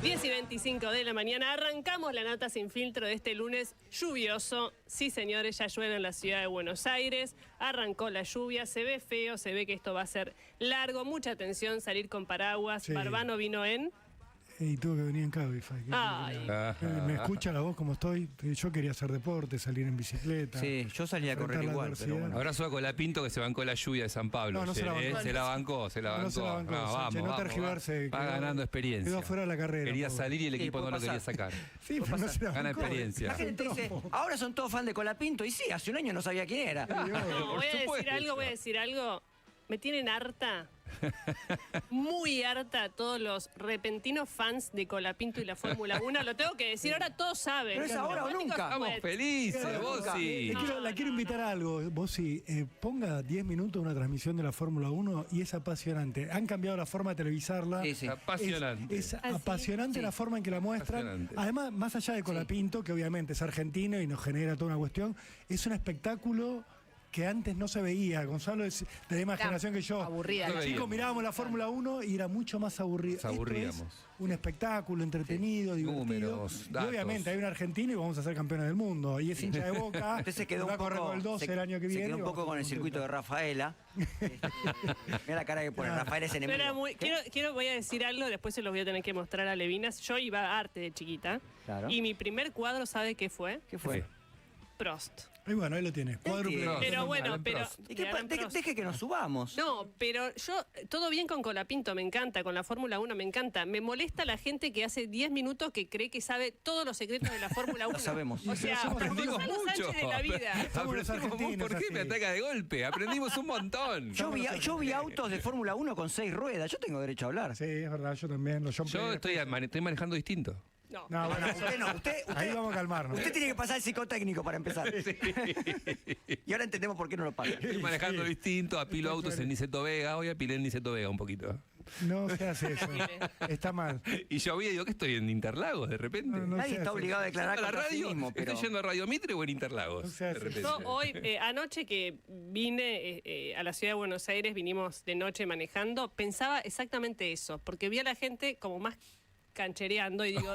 10:25 de la mañana, arrancamos la nota sin filtro de este lunes lluvioso. Sí, señores, ya llueve en la ciudad de Buenos Aires, arrancó la lluvia, se ve feo, se ve que esto va a ser largo, mucha atención, salir con paraguas. Sí. Barbano vino en... Y tuve que venir en Cabify. ¿Me escucha la voz como estoy? Yo quería hacer deporte, salir en bicicleta. Sí, yo salía a correr igual, pero bueno. Abrazo a Colapinto que se bancó la lluvia de San Pablo. No se la bancó. Se la bancó. No tergiverse. Va ganando experiencia. Quedó fuera de la carrera. Quería salir y el equipo no lo quería sacar. Sí, pero no se la bancó. Gana experiencia. La gente dice, ahora son todos fan de Colapinto. Y sí, hace un año no sabía quién era. No, voy a decir algo. Me tienen harta, muy harta, todos los repentinos fans de Colapinto y la Fórmula 1. Lo tengo que decir, ahora todos saben. Pero es ahora o nunca. Estamos felices, Bossi. La quiero invitar a algo, Bossi. Ponga 10 minutos una transmisión de la Fórmula 1 y es apasionante. Han cambiado la forma de televisarla. Sí. Apasionante. Es apasionante la forma en que la muestran. Además, más allá de Colapinto, que obviamente es argentino y nos genera toda una cuestión, es un espectáculo que antes no se veía. Gonzalo es de la misma generación que yo. Aburrida. Los chicos mirábamos la Fórmula 1 y era mucho más aburrido. Nos aburríamos. Esto es un espectáculo entretenido, divertido. Números, datos. Y obviamente hay un argentino y vamos a ser campeones del mundo. Y es hincha de Boca. Usted se quedó va a correr con el 12 el año que viene. Se quedó un poco con el circuito de Rafaela. Mira la cara que pone. Rafaela es enemigo. Voy a decir algo, después se los voy a tener que mostrar a Levinas. Yo iba a arte de chiquita. Claro. Y mi primer cuadro, ¿sabe qué fue? ¿Qué fue? Prost. Y bueno, ahí lo tiene. Cuádruple. Pero bueno, Deje que nos subamos. No, pero yo, todo bien con Colapinto, me encanta, con la Fórmula 1 me encanta. Me molesta la gente que hace 10 minutos que cree que sabe todos los secretos de la Fórmula 1. Lo sabemos. O sea, aprendimos Gonzalo mucho. Sánchez de la vida. ¿Por qué me ataca de golpe? Aprendimos un montón. Yo vi autos de Fórmula 1 con 6 ruedas. Yo tengo derecho a hablar. Sí, es verdad, yo también. Yo estoy manejando distinto. No, bueno, usted no. Ahí vamos a calmarnos. Usted tiene que pasar el psicotécnico para empezar. Sí. Y ahora entendemos por qué no lo paga. Estoy manejando distinto, apilo autos en Niceto Vega. Hoy apilé en Niceto Vega un poquito. No se hace eso. Está mal. Y yo vi y digo que estoy en Interlagos de repente. Nadie está obligado a declarar la contra sí radio, mismo. Pero... ¿Estoy yendo a Radio Mitre o en Interlagos? De repente. Yo hoy, anoche que vine a la ciudad de Buenos Aires, vinimos de noche manejando, pensaba exactamente eso, porque vi a la gente como más canchereando y digo,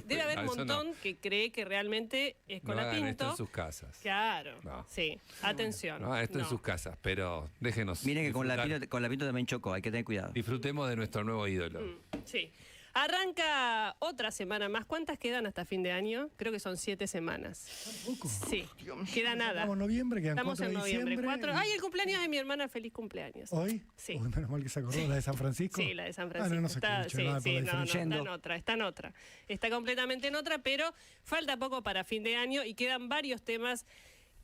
debe haber un montón que cree que realmente es Colapinto. Esto en sus casas. Claro, no. Sí, atención. No, esto en sus casas, pero déjenos. Miren que con Colapinto también chocó, hay que tener cuidado. Disfrutemos de nuestro nuevo ídolo. Sí. Arranca otra semana más. ¿Cuántas quedan hasta fin de año? Creo que son 7 semanas. ¿Tampoco? Sí, queda nada. Estamos en noviembre, quedan Estamos 4 en de noviembre. diciembre. Ay, el cumpleaños de mi hermana, feliz cumpleaños. ¿Hoy? Sí. Uy, menos mal que se acordó, la de San Francisco. Sí, la de San Francisco. No se escucha, está en otra. Está completamente en otra, pero falta poco para fin de año y quedan varios temas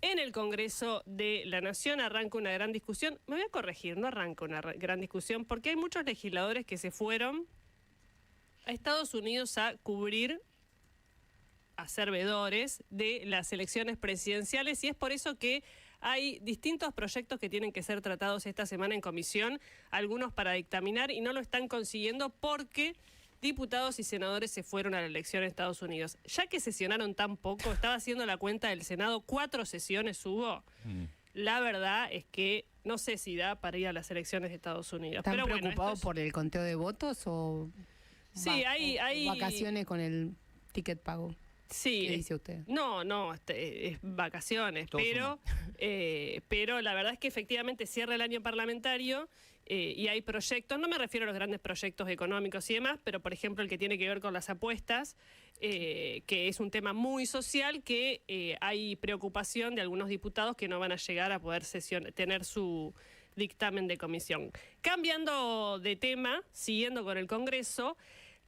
en el Congreso de la Nación. Arranca una gran discusión. Me voy a corregir, no arranca una gran discusión, porque hay muchos legisladores que se fueron a Estados Unidos a cubrir, a ser veedores de las elecciones presidenciales, y es por eso que hay distintos proyectos que tienen que ser tratados esta semana en comisión, algunos para dictaminar, y no lo están consiguiendo porque diputados y senadores se fueron a la elección en Estados Unidos. Ya que sesionaron tan poco, estaba haciendo la cuenta del Senado, 4 sesiones hubo. La verdad es que no sé si da para ir a las elecciones de Estados Unidos. ¿Están pero preocupados por el conteo de votos o, sí, hay vacaciones con el ticket pago? Sí. ¿Qué dice usted? No, es vacaciones, pero la verdad es que efectivamente cierra el año parlamentario y hay proyectos, no me refiero a los grandes proyectos económicos y demás, pero por ejemplo el que tiene que ver con las apuestas, que es un tema muy social, que hay preocupación de algunos diputados que no van a llegar a poder tener su dictamen de comisión. Cambiando de tema, siguiendo con el Congreso,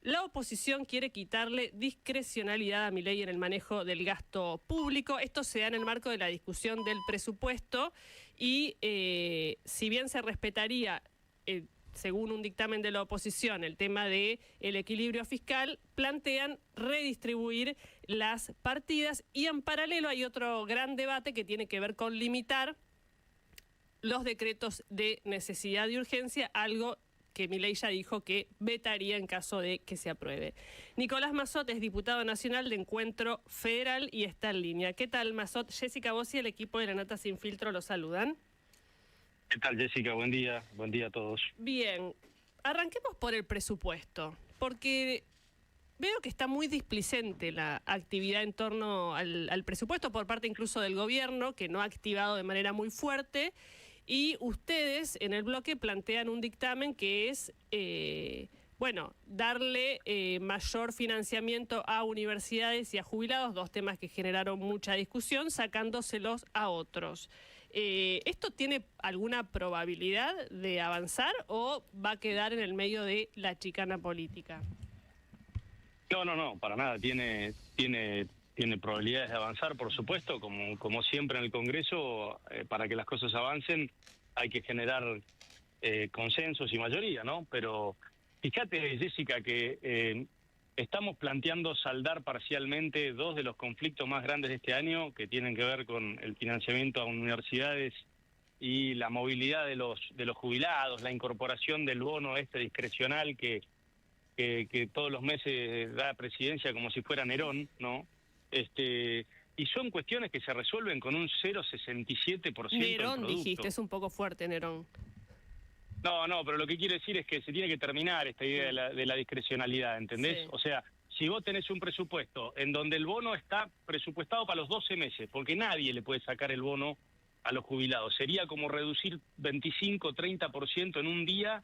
la oposición quiere quitarle discrecionalidad a Milei en el manejo del gasto público. Esto se da en el marco de la discusión del presupuesto y si bien se respetaría, según un dictamen de la oposición, el tema del equilibrio fiscal, plantean redistribuir las partidas y en paralelo hay otro gran debate que tiene que ver con limitar los decretos de necesidad y urgencia, algo que Milei ya dijo que vetaría en caso de que se apruebe. Nicolás Massot es diputado nacional de Encuentro Federal y está en línea. ¿Qué tal, Massot? Jessica Bossi y el equipo de La Nota Sin Filtro lo saludan. ¿Qué tal, Jessica? Buen día a todos. Bien, arranquemos por el presupuesto, porque veo que está muy displicente la actividad en torno al presupuesto por parte incluso del gobierno, que no ha activado de manera muy fuerte, y ustedes en el bloque plantean un dictamen que es, darle mayor financiamiento a universidades y a jubilados, dos temas que generaron mucha discusión, sacándoselos a otros. ¿Esto tiene alguna probabilidad de avanzar o va a quedar en el medio de la chicana política? No, para nada. Tiene probabilidades de avanzar, por supuesto, como siempre en el Congreso. Para que las cosas avancen hay que generar consensos y mayoría, ¿no? Pero fíjate, Jessica, que estamos planteando saldar parcialmente dos de los conflictos más grandes de este año, que tienen que ver con el financiamiento a universidades y la movilidad de los jubilados, la incorporación del bono discrecional que todos los meses da presidencia como si fuera Nerón, ¿no? Y son cuestiones que se resuelven con un 0,67% Nerón, del producto. dijiste, es un poco fuerte, Nerón. No, pero lo que quiero decir es que se tiene que terminar esta idea de la discrecionalidad, ¿entendés? Sí. O sea, si vos tenés un presupuesto en donde el bono está presupuestado para los 12 meses, porque nadie le puede sacar el bono a los jubilados, sería como reducir 25-30% en un día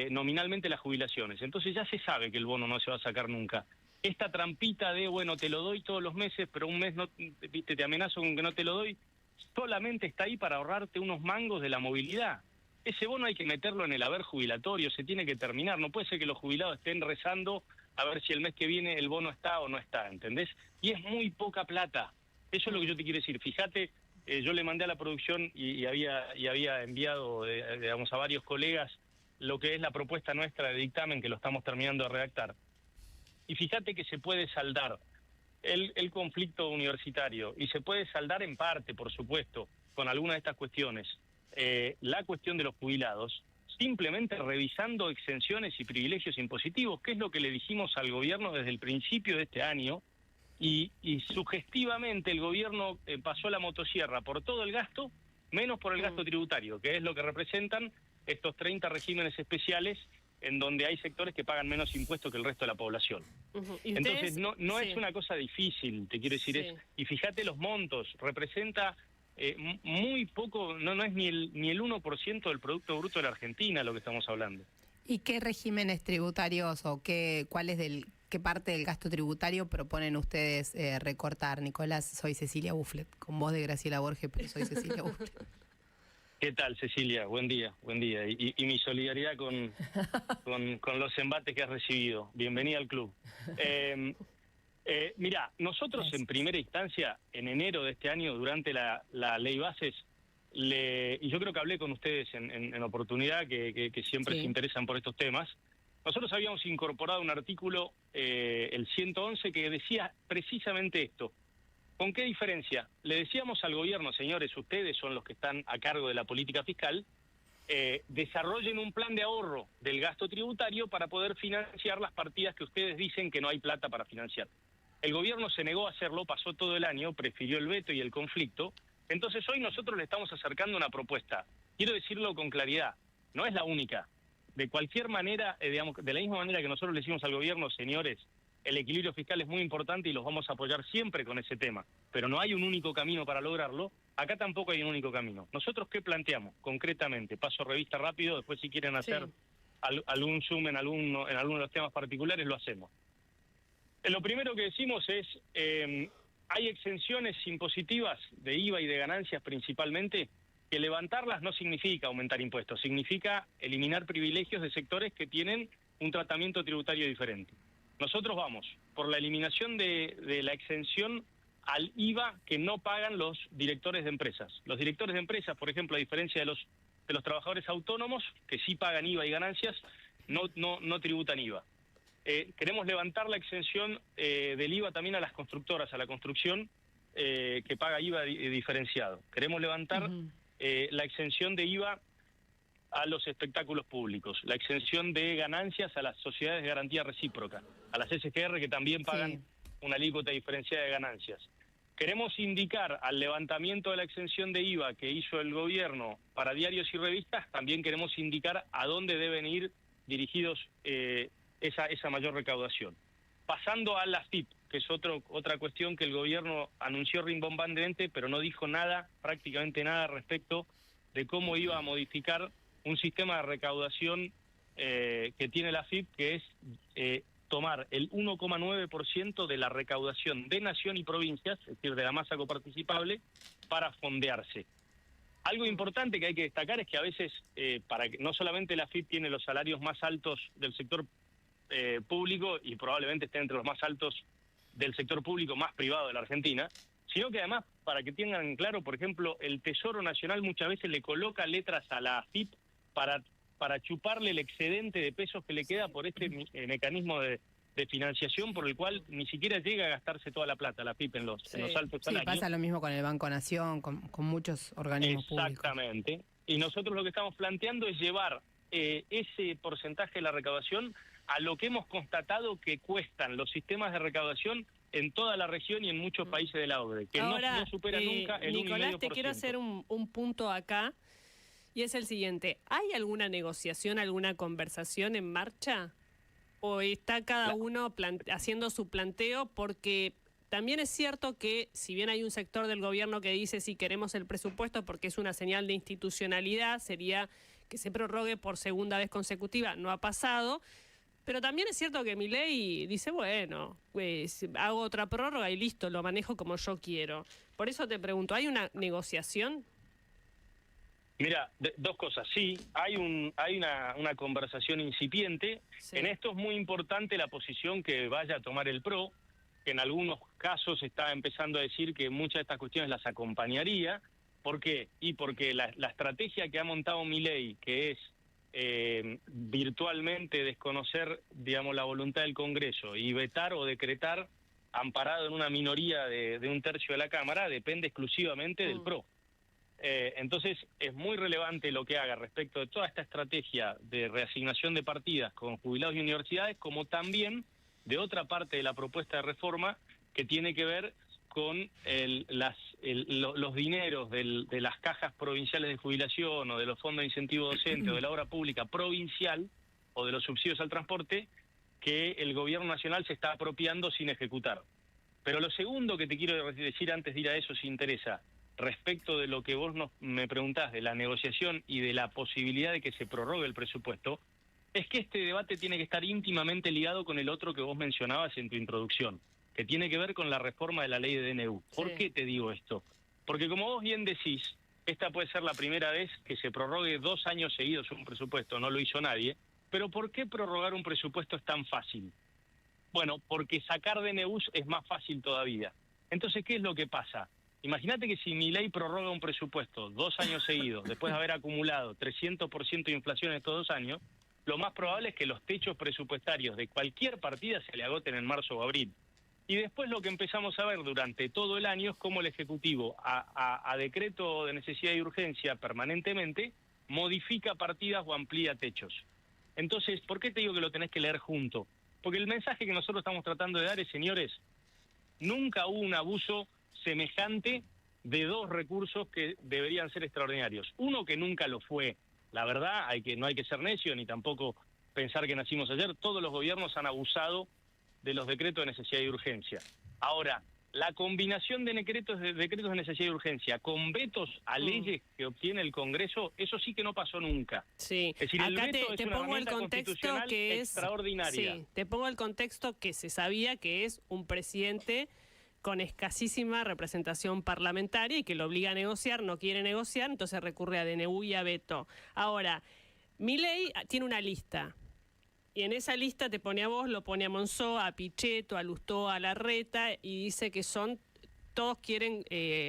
nominalmente las jubilaciones. Entonces ya se sabe que el bono no se va a sacar nunca. Esta trampita de, te lo doy todos los meses, pero un mes no, te amenazo con que no te lo doy, solamente está ahí para ahorrarte unos mangos de la movilidad. Ese bono hay que meterlo en el haber jubilatorio, se tiene que terminar. No puede ser que los jubilados estén rezando a ver si el mes que viene el bono está o no está, ¿entendés? Y es muy poca plata. Eso es lo que yo te quiero decir. Fíjate, yo le mandé a la producción y había enviado, a varios colegas lo que es la propuesta nuestra de dictamen, que lo estamos terminando de redactar. Y fíjate que se puede saldar el conflicto universitario, y se puede saldar en parte, por supuesto, con algunas de estas cuestiones. La cuestión de los jubilados, simplemente revisando exenciones y privilegios impositivos, que es lo que le dijimos al gobierno desde el principio de este año, y sugestivamente el gobierno pasó la motosierra por todo el gasto, menos por el gasto tributario, que es lo que representan estos 30 regímenes especiales en donde hay sectores que pagan menos impuestos que el resto de la población. Entonces, no es una cosa difícil, te quiero decir, y fíjate los montos, representa muy poco, no es ni el 1% del Producto Bruto de la Argentina lo que estamos hablando. ¿Y qué regímenes tributarios o qué parte del gasto tributario proponen ustedes recortar? Nicolás, soy Cecilia Bufflet, con voz de Graciela Borges, pero soy Cecilia Bufflet. ¿Qué tal, Cecilia? Buen día. Y mi solidaridad con los embates que has recibido. Bienvenida al club. Mirá, nosotros en primera instancia, en enero de este año, durante la ley Bases, y yo creo que hablé con ustedes en oportunidad, que siempre se interesan por estos temas, nosotros habíamos incorporado un artículo, el 111, que decía precisamente esto. ¿Con qué diferencia? Le decíamos al gobierno, señores, ustedes son los que están a cargo de la política fiscal, desarrollen un plan de ahorro del gasto tributario para poder financiar las partidas que ustedes dicen que no hay plata para financiar. El gobierno se negó a hacerlo, pasó todo el año, prefirió el veto y el conflicto. Entonces hoy nosotros le estamos acercando una propuesta. Quiero decirlo con claridad, no es la única. De cualquier manera, de la misma manera que nosotros le decimos al gobierno, señores, el equilibrio fiscal es muy importante y los vamos a apoyar siempre con ese tema, pero no hay un único camino para lograrlo. Acá tampoco hay un único camino. ¿Nosotros qué planteamos concretamente? Paso revista rápido, después si quieren hacer algún zoom en alguno de los temas particulares, lo hacemos. Lo primero que decimos es, hay exenciones impositivas de IVA y de ganancias principalmente, que levantarlas no significa aumentar impuestos, significa eliminar privilegios de sectores que tienen un tratamiento tributario diferente. Nosotros vamos por la eliminación de la exención al IVA que no pagan los directores de empresas. Los directores de empresas, por ejemplo, a diferencia de los trabajadores autónomos, que sí pagan IVA y ganancias, no tributan IVA. Queremos levantar la exención del IVA también a las constructoras, a la construcción que paga IVA diferenciado. Queremos levantar la exención de IVA a los espectáculos públicos, la exención de ganancias a las sociedades de garantía recíproca, a las SGR que también pagan una alícuota diferenciada de ganancias. Queremos indicar al levantamiento de la exención de IVA que hizo el gobierno para diarios y revistas, también queremos indicar a dónde deben ir dirigidos esa mayor recaudación. Pasando a la AFIP, que es otra cuestión que el gobierno anunció rimbombantemente, pero no dijo nada, prácticamente nada, respecto de cómo iba a modificar un sistema de recaudación que tiene la AFIP, que es tomar el 1,9% de la recaudación de nación y provincias, es decir, de la masa coparticipable, para fondearse. Algo importante que hay que destacar es que a veces, no solamente la AFIP tiene los salarios más altos del sector público y probablemente esté entre los más altos del sector público más privado de la Argentina, sino que además, para que tengan claro, por ejemplo, el Tesoro Nacional muchas veces le coloca letras a la AFIP para chuparle el excedente de pesos que le queda por este mecanismo de financiación por el cual ni siquiera llega a gastarse toda la plata la AFIP en los altos salarios. Sí, pasa lo mismo con el Banco Nación, con muchos organismos públicos. Exactamente. Y nosotros lo que estamos planteando es llevar ese porcentaje de la recaudación a lo que hemos constatado que cuestan los sistemas de recaudación en toda la región y en muchos países de la OCDE, que ahora, no supera nunca el 1,5%. Nicolás, te quiero hacer un punto acá, y es el siguiente. ¿Hay alguna negociación, alguna conversación en marcha? ¿O está cada uno haciendo su planteo? Porque también es cierto que, si bien hay un sector del gobierno que dice si queremos el presupuesto porque es una señal de institucionalidad, sería que se prorrogue por segunda vez consecutiva, no ha pasado. Pero también es cierto que Milei dice, bueno, pues hago otra prórroga y listo, lo manejo como yo quiero. Por eso te pregunto, ¿hay una negociación? Mira, dos cosas. Sí, hay una conversación incipiente. Sí. En esto es muy importante la posición que vaya a tomar el PRO, que en algunos casos está empezando a decir que muchas de estas cuestiones las acompañaría. ¿Por qué? Y porque la estrategia que ha montado Milei, que es virtualmente desconocer, digamos, la voluntad del Congreso y vetar o decretar, amparado en una minoría de un tercio de la Cámara, depende exclusivamente del PRO. Entonces es muy relevante lo que haga respecto de toda esta estrategia de reasignación de partidas con jubilados y universidades, como también de otra parte de la propuesta de reforma que tiene que ver con los dineros de las cajas provinciales de jubilación o de los fondos de incentivo docente o de la obra pública provincial o de los subsidios al transporte que el gobierno nacional se está apropiando sin ejecutar. Pero lo segundo que te quiero decir antes de ir a eso, si interesa, respecto de lo que vos me preguntás de la negociación y de la posibilidad de que se prorrogue el presupuesto, es que este debate tiene que estar íntimamente ligado con el otro que vos mencionabas en tu introducción, que tiene que ver con la reforma de la ley de DNU. ¿Por qué te digo esto? Porque como vos bien decís, esta puede ser la primera vez que se prorrogue 2 años seguidos un presupuesto, no lo hizo nadie, pero ¿por qué prorrogar un presupuesto es tan fácil? Bueno, porque sacar DNUs es más fácil todavía. Entonces, ¿qué es lo que pasa? Imagínate que si Milei prorroga un presupuesto 2 años seguidos, después de haber acumulado 300% de inflación en estos 2 años, lo más probable es que los techos presupuestarios de cualquier partida se le agoten en marzo o abril. Y después lo que empezamos a ver durante todo el año es cómo el Ejecutivo, a decreto de necesidad y urgencia permanentemente, modifica partidas o amplía techos. Entonces, ¿por qué te digo que lo tenés que leer junto? Porque el mensaje que nosotros estamos tratando de dar es, señores, nunca hubo un abuso semejante de 2 recursos que deberían ser extraordinarios. Uno que nunca lo fue. La verdad, no hay que ser necio ni tampoco pensar que nacimos ayer. Todos los gobiernos han abusado de los decretos de necesidad y urgencia. Ahora, la combinación de decretos de necesidad y urgencia con vetos a leyes que obtiene el Congreso, eso sí que no pasó nunca. Sí. Es decir, acá el veto te es una pongo el herramienta contexto constitucional que es extraordinaria. Sí, te pongo el contexto que se sabía que es un presidente con escasísima representación parlamentaria y que lo obliga a negociar, no quiere negociar, entonces recurre a DNU y a veto. Ahora, Milei tiene una lista. Y en esa lista te pone a vos, lo pone a Monzó, a Pichetto, a Lustó, a Larreta, y dice que todos quieren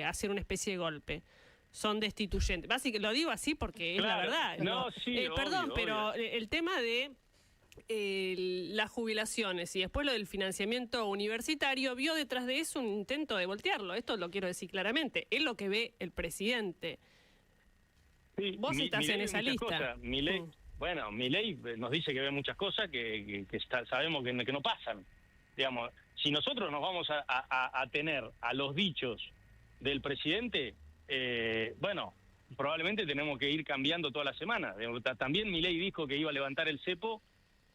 hacer una especie de golpe. Son destituyentes. Básicamente, lo digo así porque es la verdad. No, sí, perdón, obvio, pero obvio. El tema de las jubilaciones y después lo del financiamiento universitario, vio detrás de eso un intento de voltearlo. Esto lo quiero decir claramente. Es lo que ve el presidente. Sí, vos estás en esa lista. Bueno, Milei nos dice que ve muchas cosas que sabemos que no pasan. Digamos, si nosotros nos vamos a tener a los dichos del presidente, bueno, probablemente tenemos que ir cambiando toda la semana. También Milei dijo que iba a levantar el cepo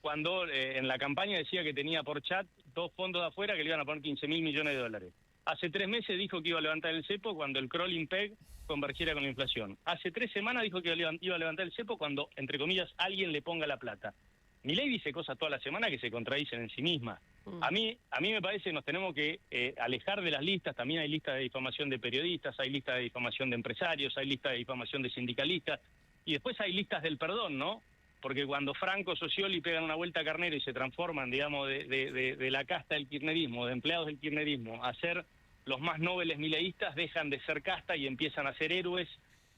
cuando en la campaña decía que tenía por chat 2 fondos de afuera que le iban a poner 15.000 millones de dólares. Hace 3 meses dijo que iba a levantar el cepo cuando el crawling peg convergiera con la inflación. Hace 3 semanas dijo que iba a levantar el cepo cuando, entre comillas, alguien le ponga la plata. Milei dice cosas toda la semana que se contradicen en sí mismas. A mí me parece que nos tenemos que alejar de las listas. También hay listas de difamación de periodistas, hay listas de difamación de empresarios, hay listas de difamación de sindicalistas, y después hay listas del perdón, ¿no? Porque cuando Franco y Scioli pegan una vuelta a Carnero y se transforman, digamos, de la casta del kirchnerismo, de empleados del kirchnerismo, a ser los más nobles mileístas, dejan de ser casta y empiezan a ser héroes,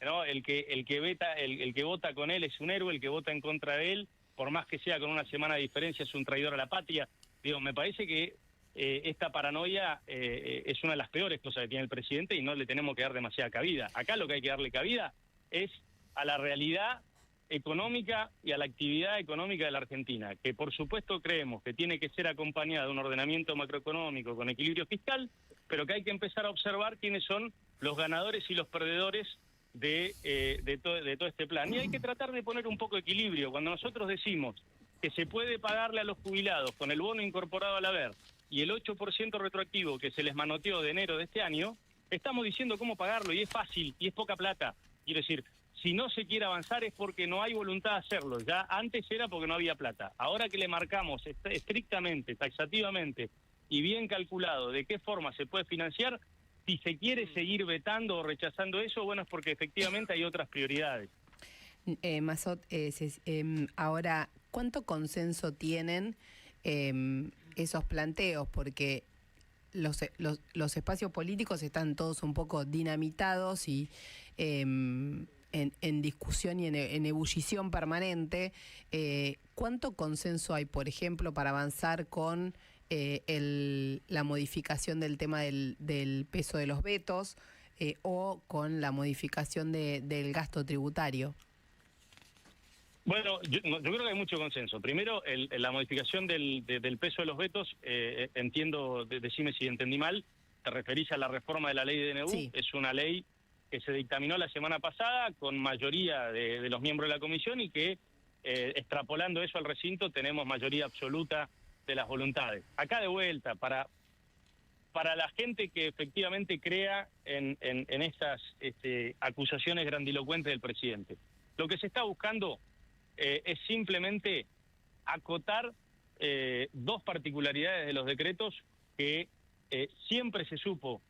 ¿no? El que vota con él es un héroe, el que vota en contra de él, por más que sea con una semana de diferencia, es un traidor a la patria. Digo, me parece que esta paranoia es una de las peores cosas que tiene el presidente y no le tenemos que dar demasiada cabida. Acá lo que hay que darle cabida es a la realidad económica y a la actividad económica de la Argentina, que por supuesto creemos que tiene que ser acompañada de un ordenamiento macroeconómico con equilibrio fiscal, pero que hay que empezar a observar quiénes son los ganadores y los perdedores de todo este plan. Y hay que tratar de poner un poco de equilibrio. Cuando nosotros decimos que se puede pagarle a los jubilados con el bono incorporado al haber y el 8% retroactivo que se les manoteó de enero de este año, estamos diciendo cómo pagarlo, y es fácil, y es poca plata. Quiero decir, si no se quiere avanzar es porque no hay voluntad de hacerlo. Ya antes era porque no había plata. Ahora que le marcamos estrictamente, taxativamente y bien calculado de qué forma se puede financiar, si se quiere seguir vetando o rechazando eso, bueno, es porque efectivamente hay otras prioridades. Mazot, ahora, ¿cuánto consenso tienen esos planteos? Porque los espacios políticos están todos un poco dinamitados y en discusión y en ebullición permanente. ¿Cuánto consenso hay, por ejemplo, para avanzar con la modificación del tema del peso de los vetos o con la modificación del gasto tributario? Bueno, yo creo que hay mucho consenso. Primero, la modificación del peso de los vetos, entiendo, decime si entendí mal, te referís a la reforma de la ley de DNU. Sí. Es una ley que se dictaminó la semana pasada con mayoría de los miembros de la comisión y que, extrapolando eso al recinto, tenemos mayoría absoluta de las voluntades. Acá de vuelta, para la gente que efectivamente crea en estas acusaciones grandilocuentes del presidente, lo que se está buscando es simplemente acotar 2 particularidades de los decretos que siempre se supo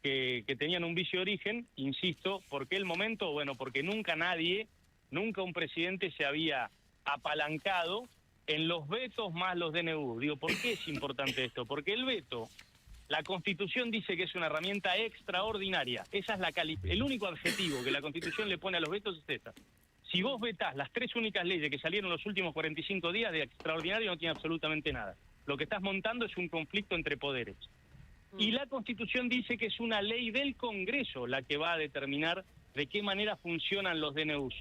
que tenían un vicio de origen, insisto, ¿por qué el momento? Bueno, porque nunca un presidente se había apalancado en los vetos más los DNU. Digo, ¿por qué es importante esto? Porque el veto, la Constitución dice que es una herramienta extraordinaria. Esa es el único adjetivo que la Constitución le pone a los vetos es esta. Si vos vetás las 3 únicas leyes que salieron los últimos 45 días, de extraordinario no tiene absolutamente nada. Lo que estás montando es un conflicto entre poderes. Y la Constitución dice que es una ley del Congreso la que va a determinar de qué manera funcionan los DNUs.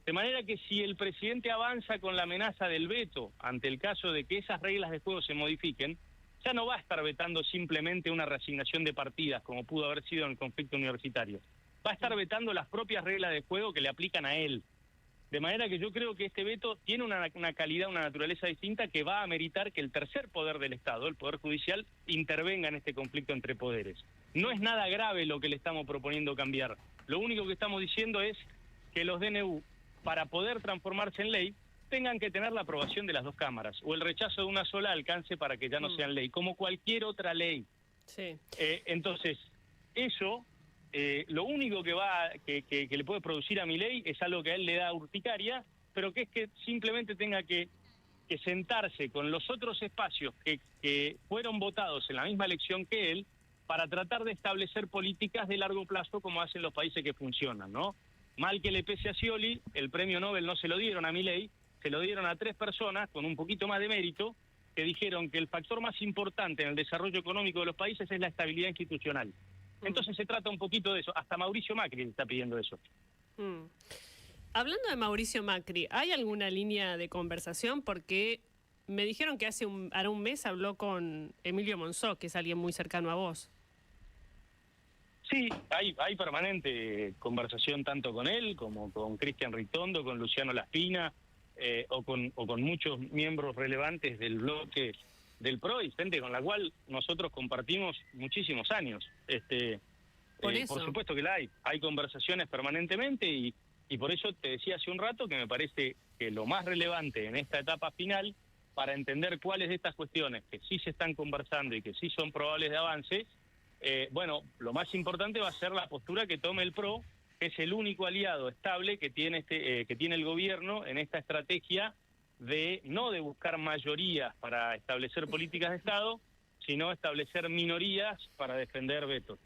De manera que si el presidente avanza con la amenaza del veto ante el caso de que esas reglas de juego se modifiquen, ya no va a estar vetando simplemente una reasignación de partidas como pudo haber sido en el conflicto universitario. Va a estar vetando las propias reglas de juego que le aplican a él. De manera que yo creo que este veto tiene una calidad, una naturaleza distinta que va a ameritar que el tercer poder del Estado, el Poder Judicial, intervenga en este conflicto entre poderes. No es nada grave lo que le estamos proponiendo cambiar. Lo único que estamos diciendo es que los DNU, para poder transformarse en ley, tengan que tener la aprobación de las 2 cámaras, o el rechazo de una sola alcance para que ya no sean ley, como cualquier otra ley. Sí. Entonces, eso... lo único que le puede producir a Milei es algo que a él le da urticaria, pero que es que simplemente tenga que sentarse con los otros espacios que fueron votados en la misma elección que él para tratar de establecer políticas de largo plazo como hacen los países que funcionan, ¿no? Mal que le pese a Scioli, el premio Nobel no se lo dieron a Milei, se lo dieron a 3 personas con un poquito más de mérito que dijeron que el factor más importante en el desarrollo económico de los países es la estabilidad institucional. Entonces se trata un poquito de eso. Hasta Mauricio Macri está pidiendo eso. Hablando de Mauricio Macri, ¿hay alguna línea de conversación? Porque me dijeron que hará un mes habló con Emilio Monzó, que es alguien muy cercano a vos. Sí, hay permanente conversación tanto con él como con Cristian Ritondo, con Luciano Laspina. o con muchos miembros relevantes del bloque del PRO y gente con la cual nosotros compartimos muchísimos años. Por supuesto que la hay conversaciones permanentemente y por eso te decía hace un rato que me parece que lo más relevante en esta etapa final, para entender cuáles de estas cuestiones que sí se están conversando y que sí son probables de avance, lo más importante va a ser la postura que tome el PRO, que es el único aliado estable que tiene el gobierno en esta estrategia no de buscar mayorías para establecer políticas de Estado, sino establecer minorías para defender vetos.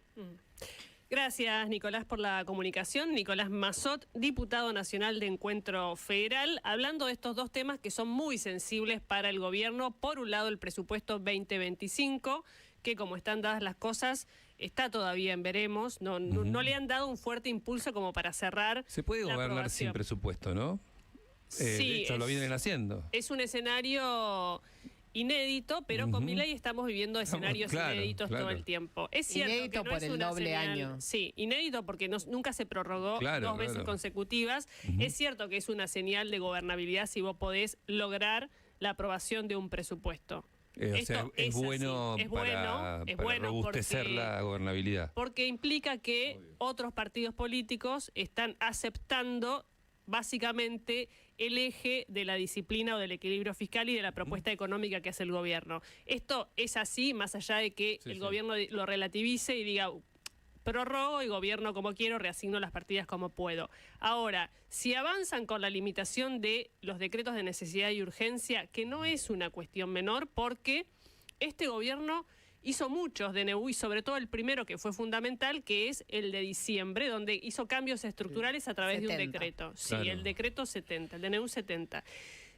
Gracias, Nicolás, por la comunicación. Nicolás Massot, diputado nacional de Encuentro Federal, hablando de estos dos temas que son muy sensibles para el gobierno. Por un lado, el presupuesto 2025, que como están dadas las cosas, está todavía en veremos. No le han dado un fuerte impulso como para cerrar. Se puede gobernar sin presupuesto, ¿no? Sí, lo vienen haciendo. Es un escenario inédito, pero con Milei estamos viviendo escenarios inéditos todo el tiempo. Es cierto inédito que no por es el una doble año. Sí, inédito porque nunca se prorrogó dos veces consecutivas. Es cierto que es una señal de gobernabilidad si vos podés lograr la aprobación de un presupuesto. Es bueno para robustecer la gobernabilidad. Porque implica que otros partidos políticos están aceptando básicamente el eje de la disciplina o del equilibrio fiscal y de la propuesta económica que hace el gobierno. Esto es así, más allá de que el gobierno lo relativice y diga, prorrogo y gobierno como quiero, reasigno las partidas como puedo. Ahora, si avanzan con la limitación de los decretos de necesidad y urgencia, que no es una cuestión menor, porque este gobierno hizo muchos DNU y sobre todo el primero que fue fundamental, que es el de diciembre, donde hizo cambios estructurales a través 70. De un decreto. Sí, claro. El decreto 70, el DNU 70.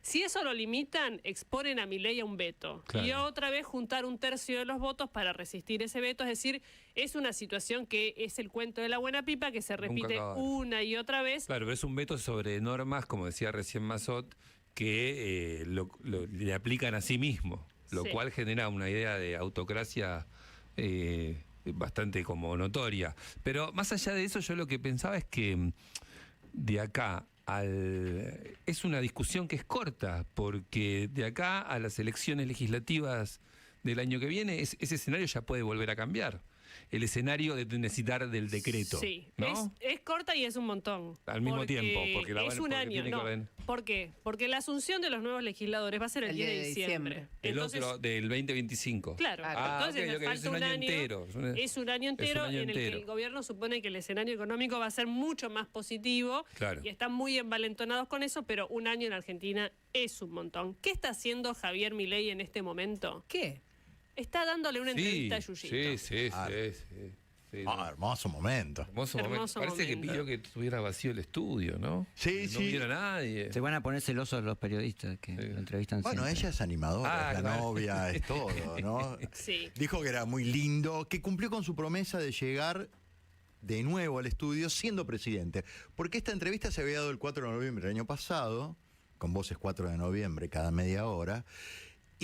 Si eso lo limitan, exponen a Milei a un veto. Claro. Y otra vez juntar un tercio de los votos para resistir ese veto. Es decir, es una situación que es el cuento de la buena pipa que se repite una y otra vez. Claro, pero es un veto sobre normas, como decía recién Massot, que le aplican a sí mismo. Lo cual genera una idea de autocracia bastante como notoria. Pero más allá de eso, yo lo que pensaba es que de acá es una discusión que es corta, porque de acá a las elecciones legislativas del año que viene, ese escenario ya puede volver a cambiar. El escenario de necesitar del decreto. Sí, ¿no? es corta y es un montón. Al mismo tiempo, porque es un año. ¿Por qué? Porque la asunción de los nuevos legisladores va a ser el 10 de diciembre. Entonces, otro del 2025. Claro. Entonces nos falta un año entero. Es un año entero en el que el gobierno supone que el escenario económico va a ser mucho más positivo. Claro. Y están muy envalentonados con eso, pero un año en Argentina es un montón. ¿Qué está haciendo Javier Milei en este momento? ¿Qué? Está dándole una entrevista a Yuyito. Sí. Hermoso momento. Parece que pidió que estuviera vacío el estudio, ¿no? Sí. No hubiera nadie. Se van a poner celosos los periodistas que lo entrevistan siempre. Ella es animadora, es la novia, es todo, ¿no? Sí. Dijo que era muy lindo, que cumplió con su promesa de llegar de nuevo al estudio siendo presidente. Porque esta entrevista se había dado el 4 de noviembre del año pasado, con voces 4 de noviembre cada media hora.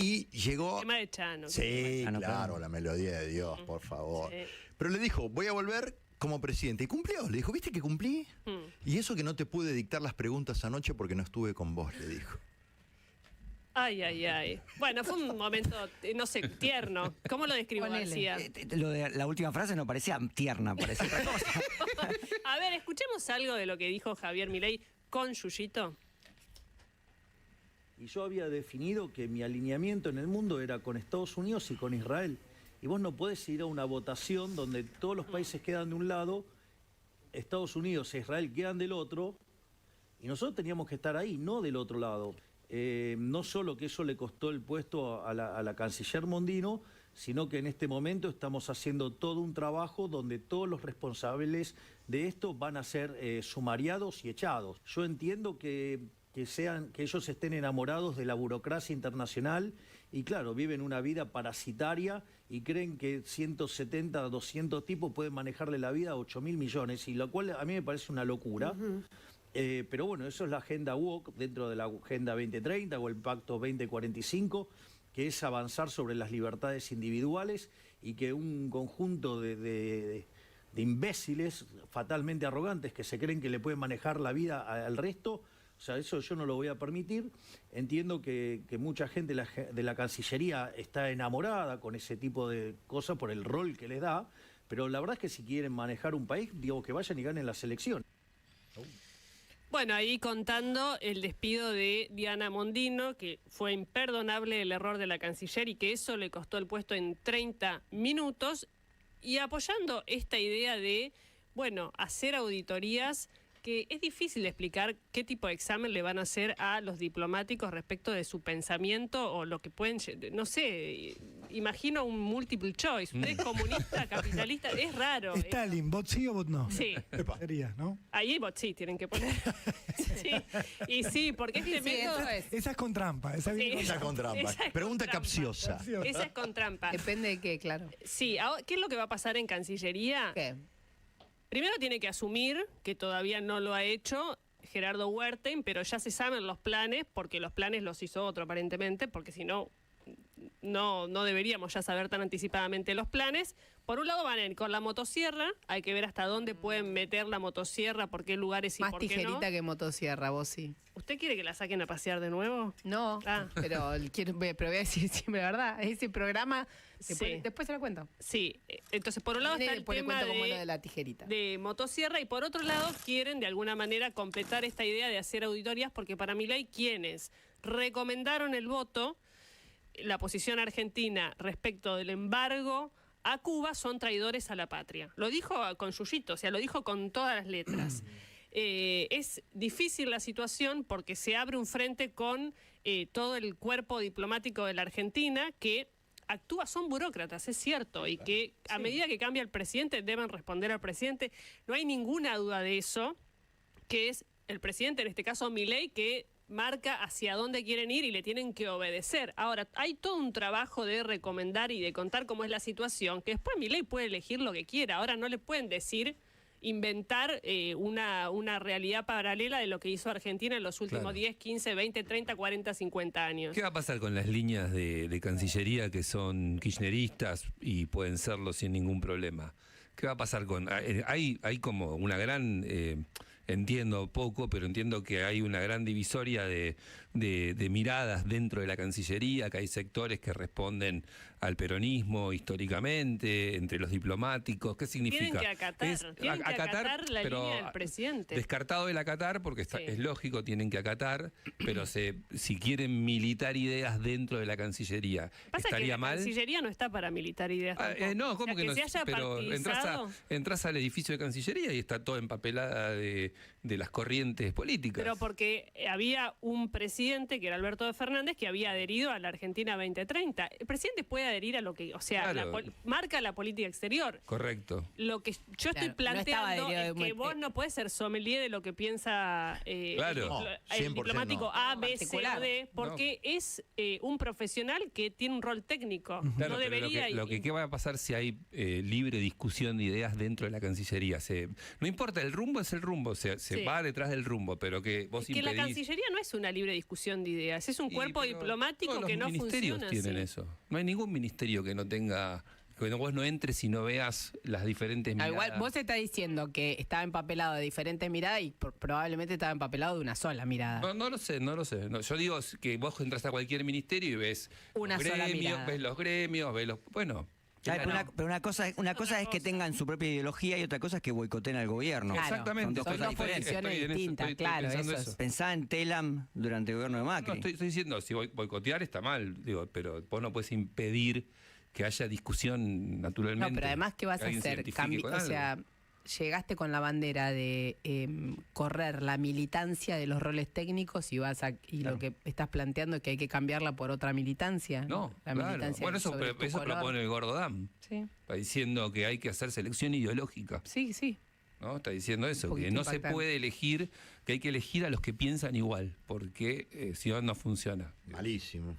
Y llegó... El tema de Chano. Sí, claro, la melodía de Dios, por favor. Sí. Pero le dijo, voy a volver como presidente. Y cumplió. Le dijo, ¿viste que cumplí? Y eso que no te pude dictar las preguntas anoche porque no estuve con vos, le dijo. Ay. Bueno, fue un momento, no sé, tierno. ¿Cómo lo describo, García? Lo de la última frase no parecía tierna, parecía otra cosa. A ver, escuchemos algo de lo que dijo Javier Milei con Yuyito. Y yo había definido que mi alineamiento en el mundo era con Estados Unidos y con Israel. Y vos no podés ir a una votación donde todos los países quedan de un lado, Estados Unidos e Israel quedan del otro, y nosotros teníamos que estar ahí, no del otro lado. No solo que eso le costó el puesto a la canciller Mondino, sino que en este momento estamos haciendo todo un trabajo donde todos los responsables de esto van a ser sumariados y echados. Yo entiendo que ellos estén enamorados de la burocracia internacional y claro, viven una vida parasitaria y creen que 170, 200 tipos pueden manejarle la vida a 8.000 millones, y lo cual a mí me parece una locura. Pero bueno, eso es la agenda woke dentro de la Agenda 2030 o el Pacto 2045, que es avanzar sobre las libertades individuales y que un conjunto de imbéciles fatalmente arrogantes que se creen que le pueden manejar la vida al resto O sea, eso yo no lo voy a permitir. Entiendo que mucha gente de la Cancillería está enamorada con ese tipo de cosas por el rol que les da, pero la verdad es que si quieren manejar un país, digo, que vayan y ganen las elecciones. Bueno, ahí contando el despido de Diana Mondino, que fue imperdonable el error de la canciller y que eso le costó el puesto en 30 minutos, y apoyando esta idea de, bueno, hacer auditorías, que es difícil de explicar qué tipo de examen le van a hacer a los diplomáticos respecto de su pensamiento o lo que pueden, no sé, imagino un multiple choice. ¿Usted es comunista, capitalista? Es raro. Stalin, ¿vot sí o vot no? Sí. Sería, ¿no? Ahí bot sí tienen que poner. Sí. Y sí, porque este método... Esa es con trampa. Esa Sí. viene Esa con trampa. Esa es Pregunta con trampa. capciosa. Esa es con trampa. Depende de qué, claro. Sí, ¿qué es lo que va a pasar en Cancillería? ¿Qué? Primero tiene que asumir, que todavía no lo ha hecho, Gerardo Huerten, pero ya se saben los planes, porque los planes los hizo otro aparentemente, porque si no, no deberíamos ya saber tan anticipadamente los planes. Por un lado van a ir con la motosierra, hay que ver hasta dónde pueden meter la motosierra, por qué lugares y Más por qué tijerita no. que motosierra, vos sí. ¿Usted quiere que la saquen a pasear de nuevo? No, Ah. pero voy a decir siempre la verdad. Ese programa, Sí. después se lo cuento. Sí, entonces por un lado está el Después le tema cuento como lo de de la tijerita. motosierra y por otro lado quieren de alguna manera completar esta idea de hacer auditorías porque para Milei quienes recomendaron el voto, la posición argentina respecto del embargo a Cuba son traidores a la patria. Lo dijo con Yuyito, o sea, lo dijo con todas las letras. Es difícil la situación porque se abre un frente con todo el cuerpo diplomático de la Argentina que actúa, son burócratas, es cierto, y que a medida que cambia el presidente deben responder al presidente. No hay ninguna duda de eso, que es el presidente, en este caso Milei, que marca hacia dónde quieren ir y le tienen que obedecer. Ahora, hay todo un trabajo de recomendar y de contar cómo es la situación, que después Milei puede elegir lo que quiera. Ahora no le pueden decir, inventar una realidad paralela de lo que hizo Argentina en los últimos 10, 15, 20, 30, 40, 50 años. ¿Qué va a pasar con las líneas de Cancillería que son kirchneristas y pueden serlo sin ningún problema? ¿Qué va a pasar con...? Hay como una gran... entiendo poco, pero entiendo que hay una gran divisoria de miradas dentro de la Cancillería, que hay sectores que responden al peronismo históricamente, entre los diplomáticos. ¿Qué significa? Tienen que acatar la pero línea del presidente. Descartado el acatar, porque es lógico, tienen que acatar, pero si quieren militar ideas dentro de la Cancillería, Pasa ¿estaría que la mal? Cancillería no está para militar ideas tampoco. No, ¿cómo o sea, que no? se haya Pero partidizado. entras al edificio de Cancillería y está todo empapelada de las corrientes políticas. Pero porque había un presidente, que era Alberto de Fernández, que había adherido a la Argentina 2030. El presidente puede adherir a lo que, o sea, Claro. marca la política exterior. Correcto. Lo que yo estoy Claro, no planteando estaba es adherido que vos no puedes ser sommelier de lo que piensa Claro. el 100% diplomático no. A, B, C o Particular. D, porque es un profesional que tiene un rol técnico. Claro, No pero debería... ¿qué va a pasar si hay libre discusión de ideas dentro de la Cancillería? No importa, el rumbo es el rumbo, se Sí. va detrás del rumbo, pero que vos Es que la impedís... Cancillería no es una libre discusión de ideas, es un cuerpo pero diplomático todos que los no ministerios funciona tienen así. eso. No hay ningún ministerio que no tenga... Que vos no entres y no veas las diferentes miradas. Igual vos estás diciendo que estaba empapelado de diferentes miradas y probablemente estaba empapelado de una sola mirada. No lo sé. No, yo digo que vos entras a cualquier ministerio y ves Una los sola gremios, mirada. ves los gremios, ves los... Bueno... Ay, pero una cosa es que tengan su propia ideología y otra cosa es que boicoteen al gobierno. Claro, Exactamente. son dos posiciones Estoy en eso, distintas, estoy claro, pensando eso es. Pensá en Telam durante el gobierno de Macri. No, estoy diciendo, si boicotear está mal, digo, pero vos no puedes impedir que haya discusión naturalmente. No, pero además, ¿qué vas que a alguien se hacer? identifique con O algo. sea, llegaste con la bandera de correr la militancia de los roles técnicos y Claro. lo que estás planteando es que hay que cambiarla por otra militancia. No, la claro. militancia Bueno, eso sobre tu color. propone el Gordo Dam, Sí, está diciendo que hay que hacer selección ideológica, sí. ¿no? Está diciendo eso, Un que poquito no se impactante. puede elegir, que hay que elegir a los que piensan igual, porque si no, no funciona. Malísimo.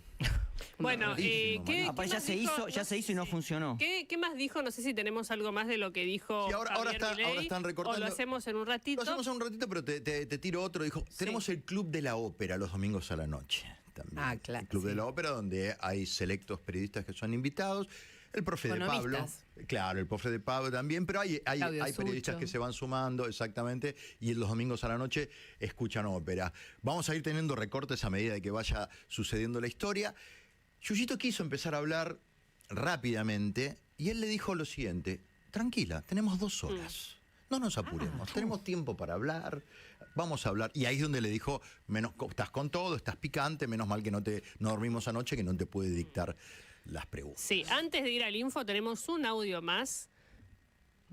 Bueno, Malísimo, ¿qué Aparte, más ya se dijo? hizo, ya se hizo y no funcionó. ¿Qué más dijo? No sé si tenemos algo más de lo que dijo Sí, ahora Javier Milei, están recortando. o lo hacemos en un ratito. Lo hacemos en un ratito, pero te tiro otro. Dijo, tenemos el Club de la Ópera los domingos a la noche. También. Ah, claro, El Club sí. de la Ópera, donde hay selectos periodistas que son invitados. El profe de Pablo. Claro, el profe de Pablo también, pero hay periodistas que se van sumando, exactamente, y los domingos a la noche escuchan ópera. Vamos a ir teniendo recortes a medida de que vaya sucediendo la historia. Yuyito quiso empezar a hablar rápidamente y él le dijo lo siguiente: tranquila, tenemos 2 horas. No nos apuremos, tenemos tiempo para hablar, vamos a hablar. Y ahí es donde le dijo, estás con todo, estás picante, menos mal que no dormimos anoche, que no te puede dictar las preguntas. Sí, antes de ir al info tenemos un audio más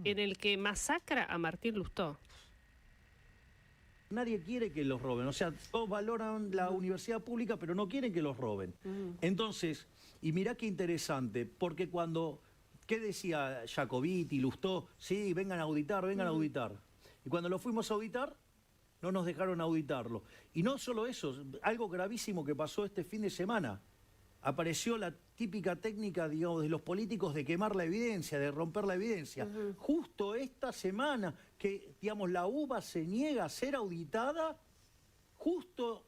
en el que masacra a Martín Lustó. Nadie quiere que los roben, o sea, todos valoran la universidad pública, pero no quieren que los roben. Entonces, y mirá qué interesante, porque ¿qué decía Jacobiti, Lustó? Sí, vengan a auditar. Y cuando lo fuimos a auditar, no nos dejaron auditarlo. Y no solo eso, algo gravísimo que pasó este fin de semana. Apareció la típica técnica, digamos, de los políticos de quemar la evidencia, de romper la evidencia. Justo esta semana que, digamos, la UBA se niega a ser auditada, justo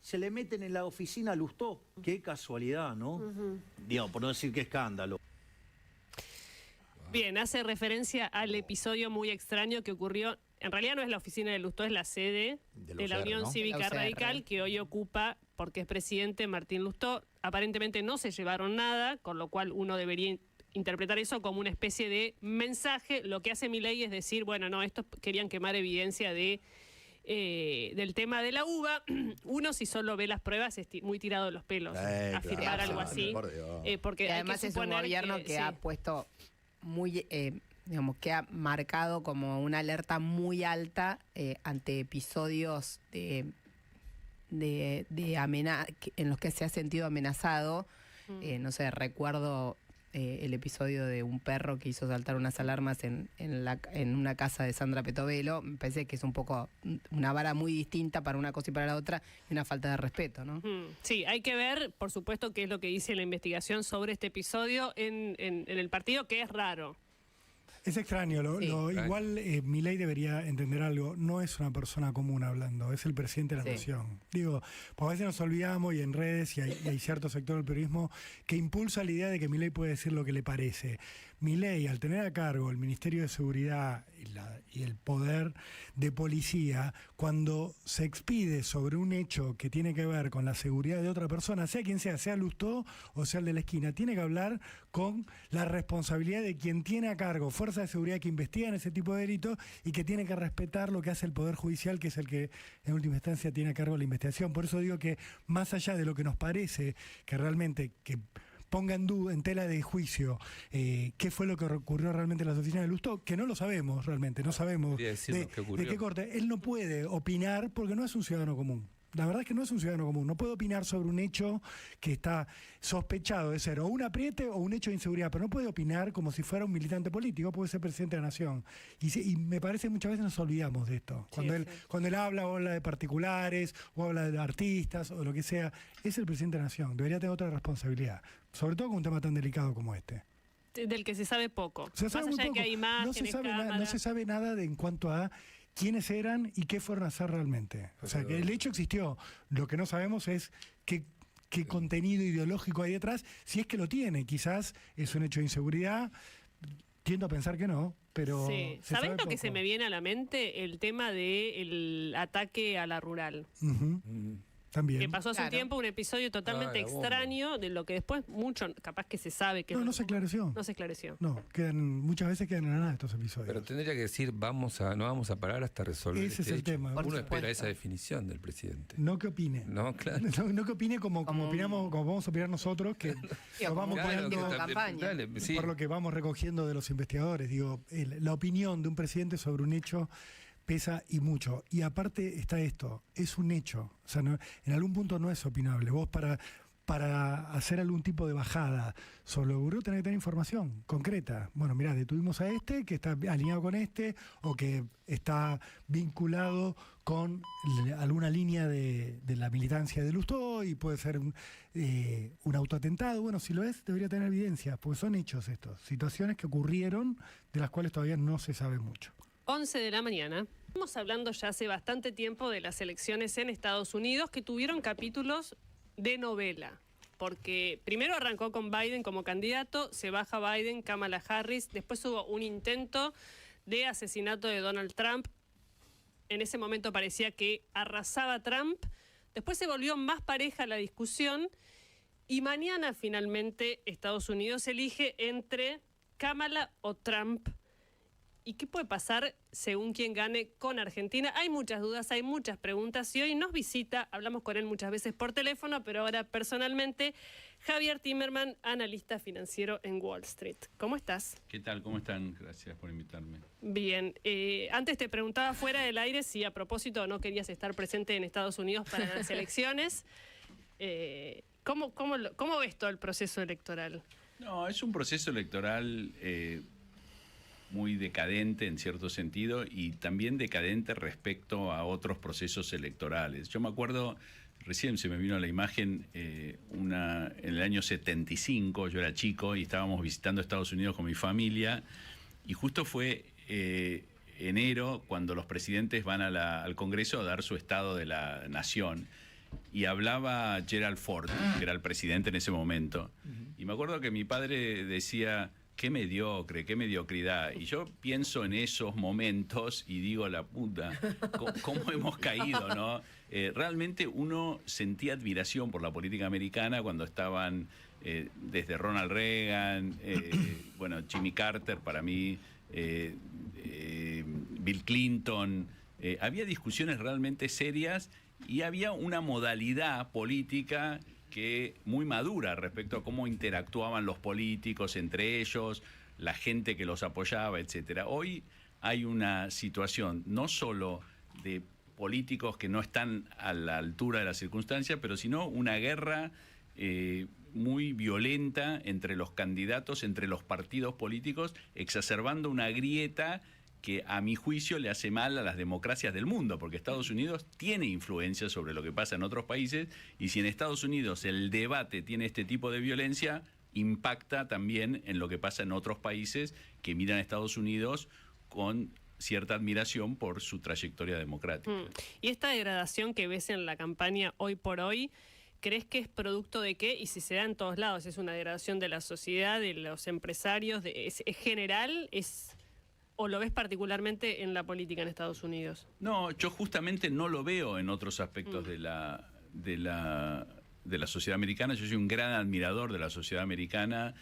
se le meten en la oficina a Lustó. Qué casualidad, ¿no? Digamos, por no decir qué escándalo. Bien, hace referencia al episodio muy extraño que ocurrió. En realidad no es la oficina de Lustó, es la sede de la Unión Cívica Radical que hoy ocupa, porque es presidente, Martín Lustó. Aparentemente no se llevaron nada, con lo cual uno debería interpretar eso como una especie de mensaje. Lo que hace Milei es decir, bueno, no, estos querían quemar evidencia del tema de la UBA. Uno, si solo ve las pruebas, es muy tirado de los pelos afirmar algo así. Porque además es un gobierno que ha puesto muy, digamos, que ha marcado como una alerta muy alta ante episodios en los que se ha sentido amenazado. No sé, recuerdo el episodio de un perro que hizo saltar unas alarmas en una casa de Sandra Petovelo. Me parece que es un poco una vara muy distinta para una cosa y para la otra, y una falta de respeto, ¿no? Sí, hay que ver, por supuesto, qué es lo que dice la investigación sobre este episodio en el partido, que es raro. Es extraño, igual Milei debería entender algo, no es una persona común hablando, es el presidente de la nación. Digo, porque a veces nos olvidamos y en redes y hay cierto sector del periodismo que impulsa la idea de que Milei puede decir lo que le parece. Milei, al tener a cargo el Ministerio de Seguridad y el poder de policía, cuando se expide sobre un hecho que tiene que ver con la seguridad de otra persona, sea quien sea Lustó o sea el de la esquina, tiene que hablar con la responsabilidad de quien tiene a cargo fuerzas de seguridad que investigan ese tipo de delitos y que tiene que respetar lo que hace el Poder Judicial, que es el que en última instancia tiene a cargo la investigación. Por eso digo que más allá de lo que nos parece que realmente que ponga en tela de juicio qué fue lo que ocurrió realmente en las oficinas de Lustó, que no lo sabemos realmente, no sabemos de qué corte. Él no puede opinar porque no es un ciudadano común. La verdad es que no es un ciudadano común, no puede opinar sobre un hecho que está sospechado de ser o un apriete o un hecho de inseguridad, pero no puede opinar como si fuera un militante político, puede ser presidente de la nación. Y me parece que muchas veces nos olvidamos de esto. Cuando él habla o habla de particulares o habla de artistas o lo que sea, es el presidente de la nación, debería tener otra responsabilidad, sobre todo con un tema tan delicado como este. Del que se sabe poco. Se sabe más allá poco. De que hay imágenes, no se sabe nada en cuanto a quiénes eran y qué fueron a hacer realmente. O sea, que el hecho existió. Lo que no sabemos es qué contenido ideológico hay detrás, si es que lo tiene. Quizás es un hecho de inseguridad. Tiendo a pensar que no, pero sí. ¿Sabés lo que se me viene a la mente? El tema del ataque a la rural. También. Que pasó hace un tiempo, un episodio totalmente extraño, de lo que después mucho, capaz que se sabe que... No se esclareció. No se esclareció. No, muchas veces quedan en nada estos episodios. Pero tendría que decir, no vamos a parar hasta resolver Ese es el tema. Uno espera esa definición del presidente. No que opine. No, claro. No que opine como opinamos, como vamos a opinar nosotros, que nos vamos poniendo campaña. Por lo que vamos recogiendo de los investigadores. Digo, la opinión de un presidente sobre un hecho pesa y mucho. Y aparte está esto, es un hecho. O sea, en algún punto no es opinable. Vos para hacer algún tipo de bajada sobre lo que ocurrió tenés que tener información concreta. Bueno, mirá, detuvimos a este que está alineado con este o que está vinculado con alguna línea de la militancia de Lustó y puede ser un autoatentado. Bueno, si lo es, debería tener evidencia, porque son hechos estos, situaciones que ocurrieron de las cuales todavía no se sabe mucho. 11 de la mañana. Estamos hablando ya hace bastante tiempo de las elecciones en Estados Unidos que tuvieron capítulos de novela. porque primero arrancó con Biden como candidato, se baja Biden, Kamala Harris, después hubo un intento de asesinato de Donald Trump. En ese momento parecía que arrasaba Trump. Después se volvió más pareja la discusión y mañana finalmente Estados Unidos elige entre Kamala o Trump. ¿Y qué puede pasar según quien gane con Argentina? Hay muchas dudas, hay muchas preguntas y hoy nos visita, hablamos con él muchas veces por teléfono, pero ahora personalmente, Javier Timerman, analista financiero en Wall Street. ¿Cómo estás? ¿Qué tal? ¿Cómo están? Gracias por invitarme. Bien. Antes te preguntaba fuera del aire si a propósito no querías estar presente en Estados Unidos para las elecciones. ¿Cómo ves todo el proceso electoral? No, es un proceso electoral muy decadente en cierto sentido y también decadente respecto a otros procesos electorales. Yo me acuerdo, recién se me vino a la imagen, en el año 75, yo era chico y estábamos visitando Estados Unidos con mi familia y justo fue enero cuando los presidentes van al Congreso a dar su estado de la nación. Y hablaba Gerald Ford, que era el presidente en ese momento. Y me acuerdo que mi padre decía, qué mediocre, qué mediocridad. Y yo pienso en esos momentos y digo, la puta, ¿cómo hemos caído, no? Realmente uno sentía admiración por la política americana cuando estaban desde Ronald Reagan, bueno, Jimmy Carter para mí, Bill Clinton. Había discusiones realmente serias y había una modalidad política que muy madura respecto a cómo interactuaban los políticos entre ellos, la gente que los apoyaba, etcétera. Hoy hay una situación no solo de políticos que no están a la altura de las circunstancias, pero sino una guerra muy violenta entre los candidatos, entre los partidos políticos, exacerbando una grieta que a mi juicio le hace mal a las democracias del mundo, porque Estados Unidos tiene influencia sobre lo que pasa en otros países, y si en Estados Unidos el debate tiene este tipo de violencia, impacta también en lo que pasa en otros países que miran a Estados Unidos con cierta admiración por su trayectoria democrática. Y esta degradación que ves en la campaña hoy por hoy, ¿crees que es producto de qué? Y si se da en todos lados, ¿es una degradación de la sociedad, de los empresarios? ¿Es general? ¿O lo ves particularmente en la política en Estados Unidos? No, yo justamente no lo veo en otros aspectos de la sociedad americana. Yo soy un gran admirador de la sociedad americana.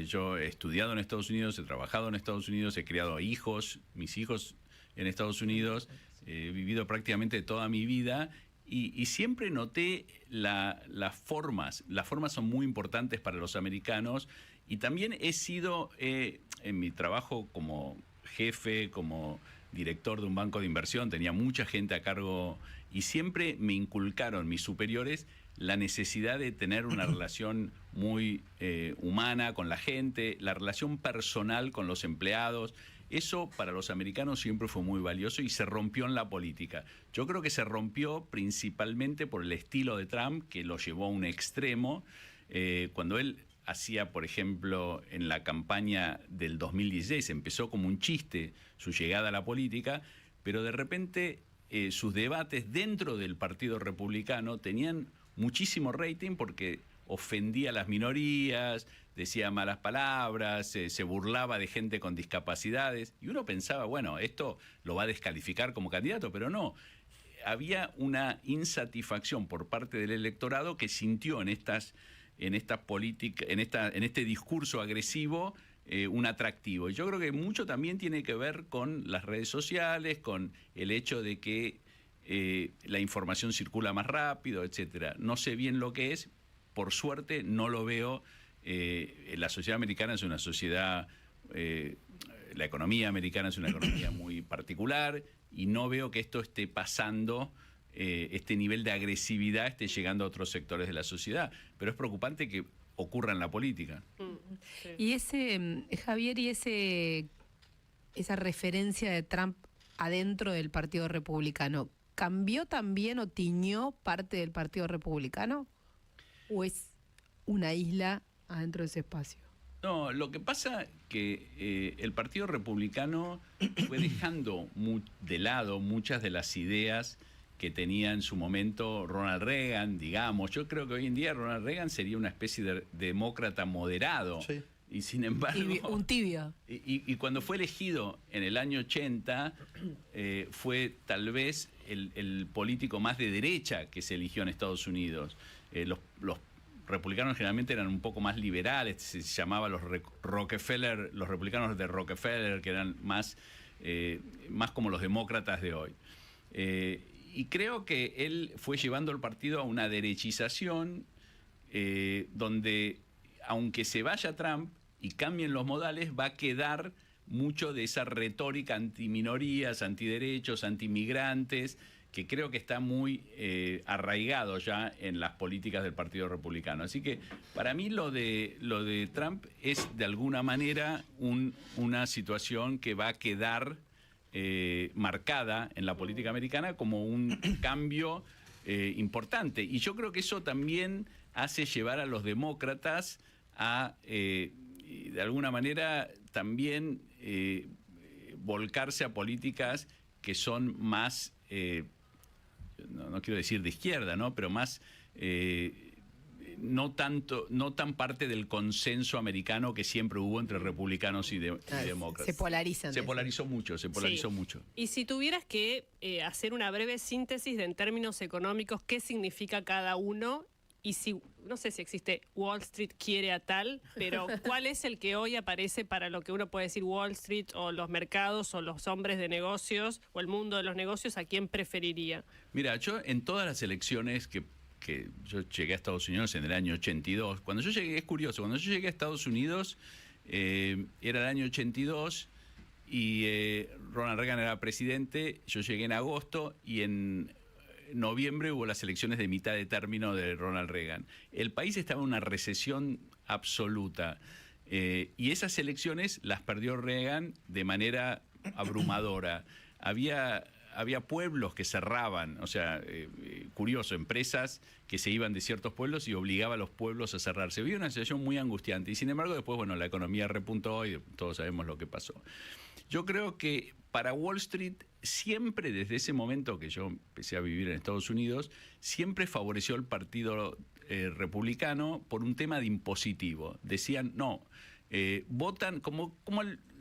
Yo he estudiado en Estados Unidos, he trabajado en Estados Unidos, he criado hijos, mis hijos en Estados Unidos, he vivido prácticamente toda mi vida y siempre noté las formas. Las formas son muy importantes para los americanos y también he sido, en mi trabajo como jefe, como director de un banco de inversión, tenía mucha gente a cargo y siempre me inculcaron mis superiores la necesidad de tener una relación muy humana con la gente, la relación personal con los empleados. Eso para los americanos siempre fue muy valioso y se rompió en la política. Yo creo que se rompió principalmente por el estilo de Trump, que lo llevó a un extremo. Cuando él hacía, por ejemplo, en la campaña del 2016, empezó como un chiste su llegada a la política, pero de repente sus debates dentro del Partido Republicano tenían muchísimo rating porque ofendía a las minorías, decía malas palabras, se burlaba de gente con discapacidades, y uno pensaba, bueno, esto lo va a descalificar como candidato, pero no. Había una insatisfacción por parte del electorado que sintió en este discurso agresivo un atractivo. Y yo creo que mucho también tiene que ver con las redes sociales, con el hecho de que la información circula más rápido, etcétera. No sé bien lo que es, por suerte no lo veo. La sociedad americana es una sociedad, la economía americana es una economía muy particular y no veo que esto esté pasando, este nivel de agresividad esté llegando a otros sectores de la sociedad. Pero es preocupante que ocurra en la política. Sí. Y Javier, esa referencia de Trump adentro del Partido Republicano, ¿cambió también o tiñó parte del Partido Republicano? ¿O es una isla adentro de ese espacio? No, lo que pasa que el Partido Republicano fue dejando de lado muchas de las ideas que tenía en su momento Ronald Reagan, digamos. Yo creo que hoy en día Ronald Reagan sería una especie de demócrata moderado. Sí. Y sin embargo... Un tibio. Y cuando fue elegido en el año 80, fue tal vez el político más de derecha que se eligió en Estados Unidos. Los republicanos generalmente eran un poco más liberales, se llamaba los Rockefeller, los republicanos de Rockefeller, que eran más como los demócratas de hoy. Y creo que él fue llevando el partido a una derechización donde, aunque se vaya Trump y cambien los modales, va a quedar mucho de esa retórica antiminorías, antiderechos, antimigrantes, que creo que está muy arraigado ya en las políticas del Partido Republicano. Así que para mí lo de Trump es de alguna manera una situación que va a quedar marcada en la política americana como un cambio importante. Y yo creo que eso también hace llevar a los demócratas a, de alguna manera, también volcarse a políticas que son más, no quiero decir de izquierda, ¿no? Pero más... no tan parte del consenso americano que siempre hubo entre republicanos y demócratas. Se polarizan. Se polarizó mucho. Y si tuvieras que hacer una breve síntesis en términos económicos, ¿qué significa cada uno? Y si, no sé si existe Wall Street quiere a tal, pero ¿cuál es el que hoy aparece para lo que uno puede decir Wall Street o los mercados o los hombres de negocios o el mundo de los negocios? ¿A quién preferiría? Mira, yo en todas las elecciones que yo llegué a Estados Unidos en el año 82. Cuando yo llegué, es curioso, cuando yo llegué a Estados Unidos era el año 82 y Ronald Reagan era presidente, yo llegué en agosto y en noviembre hubo las elecciones de mitad de término de Ronald Reagan. El país estaba en una recesión absoluta y esas elecciones las perdió Reagan de manera abrumadora. Había pueblos que cerraban, o sea, curioso, empresas que se iban de ciertos pueblos y obligaba a los pueblos a cerrarse. Había una situación muy angustiante y sin embargo después, bueno, la economía repuntó y todos sabemos lo que pasó. Yo creo que para Wall Street siempre, desde ese momento que yo empecé a vivir en Estados Unidos, siempre favoreció el partido republicano por un tema de impositivo. Decían, no, votan como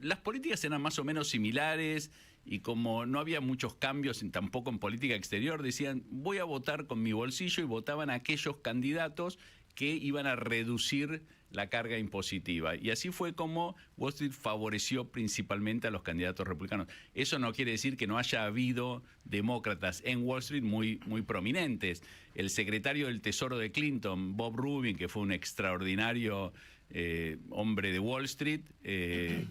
las políticas eran más o menos similares y como no había muchos cambios tampoco en política exterior, decían, voy a votar con mi bolsillo, y votaban a aquellos candidatos que iban a reducir la carga impositiva. Y así fue como Wall Street favoreció principalmente a los candidatos republicanos. Eso no quiere decir que no haya habido demócratas en Wall Street muy prominentes. El secretario del Tesoro de Clinton, Bob Rubin, que fue un extraordinario hombre de Wall Street, que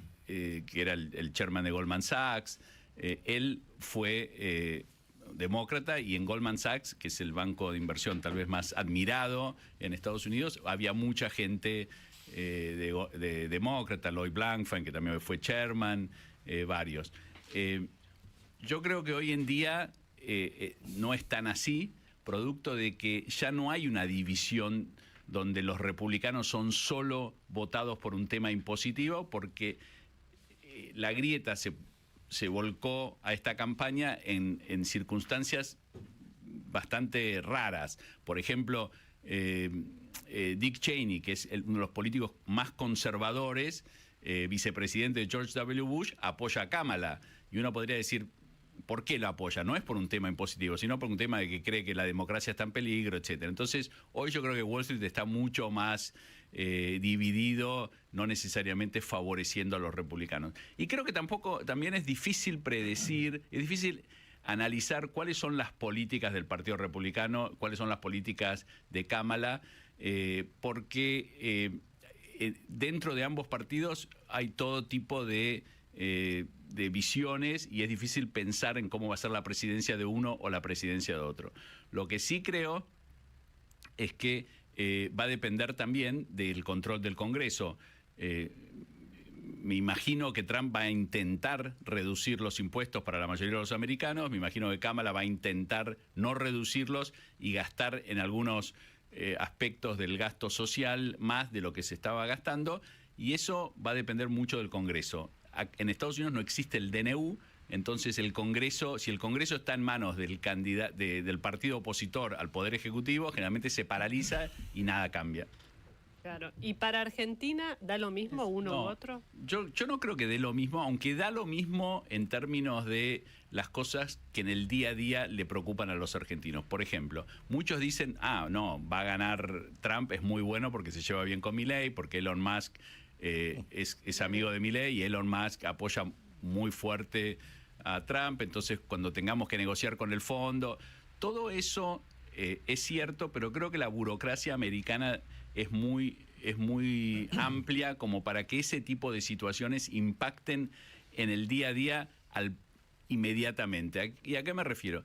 era el chairman de Goldman Sachs, él fue demócrata, y en Goldman Sachs, que es el banco de inversión tal vez más admirado en Estados Unidos, había mucha gente de demócrata, Lloyd Blankfein, que también fue chairman, varios. Yo creo que hoy en día no es tan así, producto de que ya no hay una división donde los republicanos son solo votados por un tema impositivo, porque la grieta se volcó a esta campaña en circunstancias bastante raras. Por ejemplo, Dick Cheney, que es uno de los políticos más conservadores, vicepresidente de George W. Bush, apoya a Kamala. Y uno podría decir, ¿por qué lo apoya? No es por un tema impositivo, sino por un tema de que cree que la democracia está en peligro, etc. Entonces, hoy yo creo que Wall Street está mucho más dividido, no necesariamente favoreciendo a los republicanos. Y creo que también es difícil predecir, es difícil analizar cuáles son las políticas del Partido Republicano, cuáles son las políticas de Kamala, porque dentro de ambos partidos hay todo tipo de visiones y es difícil pensar en cómo va a ser la presidencia de uno o la presidencia de otro. Lo que sí creo es que va a depender también del control del Congreso. Me imagino que Trump va a intentar reducir los impuestos para la mayoría de los americanos, me imagino que Kamala va a intentar no reducirlos y gastar en algunos aspectos del gasto social más de lo que se estaba gastando, y eso va a depender mucho del Congreso. En Estados Unidos no existe el DNU, entonces el Congreso, si el Congreso está en manos del del partido opositor al Poder Ejecutivo, generalmente se paraliza y nada cambia. Claro. ¿Y para Argentina da lo mismo uno u otro? Yo no creo que dé lo mismo, aunque da lo mismo en términos de las cosas que en el día a día le preocupan a los argentinos. Por ejemplo, muchos dicen, no, va a ganar Trump, es muy bueno porque se lleva bien con Milei, porque Elon Musk es amigo de Milei y Elon Musk apoya muy fuerte a Trump, entonces cuando tengamos que negociar con el fondo, todo eso es cierto, pero creo que la burocracia americana es muy amplia como para que ese tipo de situaciones impacten en el día a día inmediatamente. ¿Y a qué me refiero?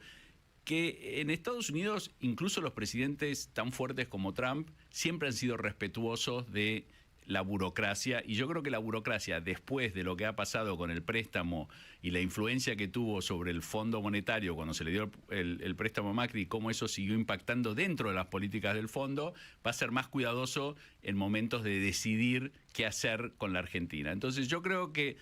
Que en Estados Unidos, incluso los presidentes tan fuertes como Trump siempre han sido respetuosos de la burocracia, y yo creo que la burocracia, después de lo que ha pasado con el préstamo y la influencia que tuvo sobre el Fondo Monetario cuando se le dio el préstamo a Macri y cómo eso siguió impactando dentro de las políticas del fondo, va a ser más cuidadoso en momentos de decidir qué hacer con la Argentina. Entonces yo creo que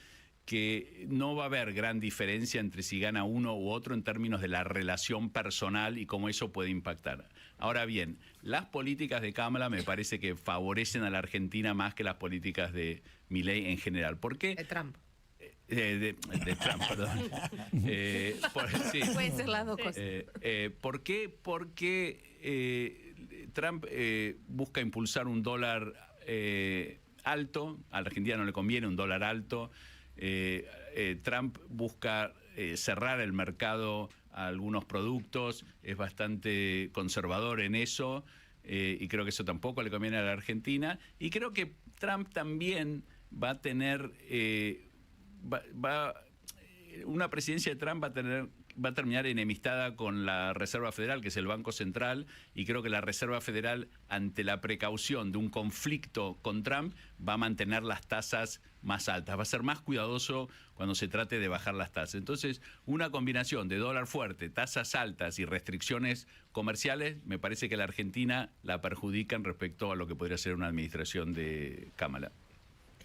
no va a haber gran diferencia entre si gana uno u otro en términos de la relación personal y cómo eso puede impactar. Ahora bien, las políticas de Kamala me parece que favorecen a la Argentina más que las políticas de Milei en general. ¿Por qué? De Trump. De Trump, perdón. Sí. Pueden ser las dos cosas. ¿Por qué? Porque Trump busca impulsar un dólar alto. A la Argentina no le conviene un dólar alto. Trump busca cerrar el mercado a algunos productos, es bastante conservador en eso, y creo que eso tampoco le conviene a la Argentina, y creo que Trump también va a tener una presidencia de Trump va a terminar enemistada con la Reserva Federal, que es el Banco Central, y creo que la Reserva Federal, ante la precaución de un conflicto con Trump, va a mantener las tasas más altas, va a ser más cuidadoso cuando se trate de bajar las tasas. Entonces, una combinación de dólar fuerte, tasas altas y restricciones comerciales, me parece que la Argentina la perjudican respecto a lo que podría ser una administración de Kamala.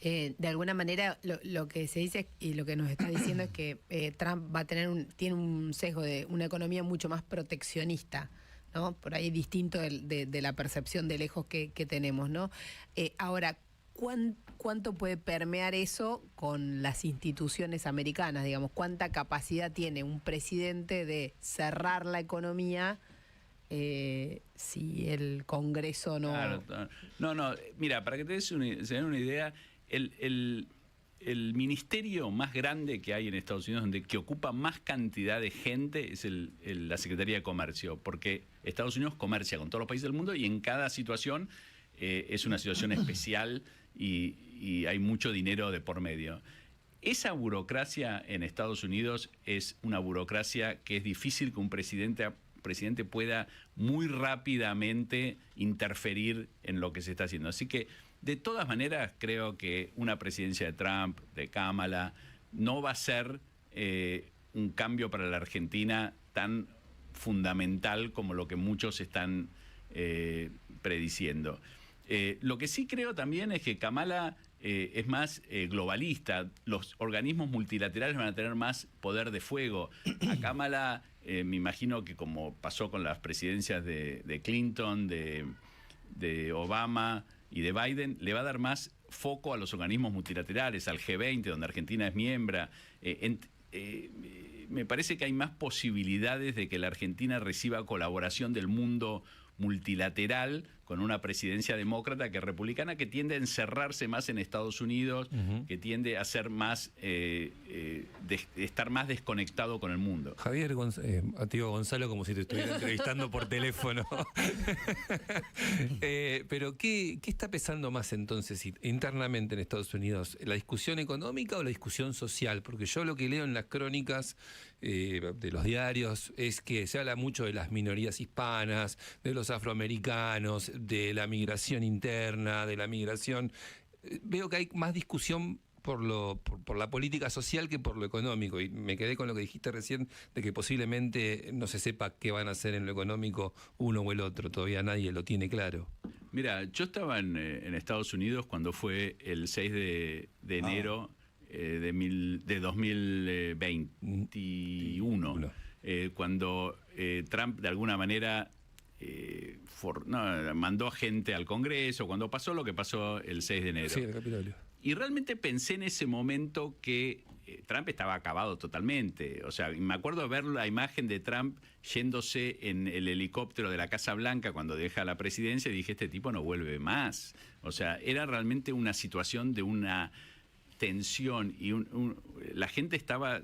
De alguna manera lo que se dice y lo que nos está diciendo es que Trump va a tiene un sesgo de una economía mucho más proteccionista, ¿no? Por ahí distinto de la percepción de lejos que tenemos, ¿no? Ahora, ¿cuánto puede permear eso con las instituciones americanas? Digamos, ¿cuánta capacidad tiene un presidente de cerrar la economía si el Congreso no... Claro, no, mira, para que se den una idea, el ministerio más grande que hay en Estados Unidos, que ocupa más cantidad de gente, es la Secretaría de Comercio, porque Estados Unidos comercia con todos los países del mundo y en cada situación es una situación especial y hay mucho dinero de por medio. Esa burocracia en Estados Unidos es una burocracia que es difícil que un presidente pueda muy rápidamente interferir en lo que se está haciendo. Así que, de todas maneras, creo que una presidencia de Trump, de Kamala, no va a ser un cambio para la Argentina tan fundamental como lo que muchos están prediciendo. Lo que sí creo también es que Kamala es más globalista. Los organismos multilaterales van a tener más poder de fuego. A Kamala, me imagino que como pasó con las presidencias de Clinton, de Obama y de Biden, le va a dar más foco a los organismos multilaterales, al G20, donde Argentina es miembro. Me parece que hay más posibilidades de que la Argentina reciba colaboración del mundo multilateral con una presidencia demócrata que republicana, que tiende a encerrarse más en Estados Unidos, que tiende a ser más estar más desconectado con el mundo. Javier, tío Gonzalo, como si te estuviera entrevistando por teléfono. Pero ¿qué está pesando más entonces internamente en Estados Unidos? ¿La discusión económica o la discusión social? Porque yo lo que leo en las crónicas de los diarios es que se habla mucho de las minorías hispanas, de los afroamericanos, de la migración interna, de la migración. Veo que hay más discusión por la política social que por lo económico, y me quedé con lo que dijiste recién de que posiblemente no se sepa qué van a hacer en lo económico uno o el otro, todavía nadie lo tiene claro. Mira, yo estaba en Estados Unidos cuando fue el 6 de enero de 2021, cuando Trump de alguna manera mandó gente al Congreso, cuando pasó lo que pasó el 6 de enero. Sí, el Capitolio. Y realmente pensé en ese momento que Trump estaba acabado totalmente. O sea, me acuerdo ver la imagen de Trump yéndose en el helicóptero de la Casa Blanca cuando deja la presidencia y dije, este tipo no vuelve más. O sea, era realmente una situación de una tensión y la gente estaba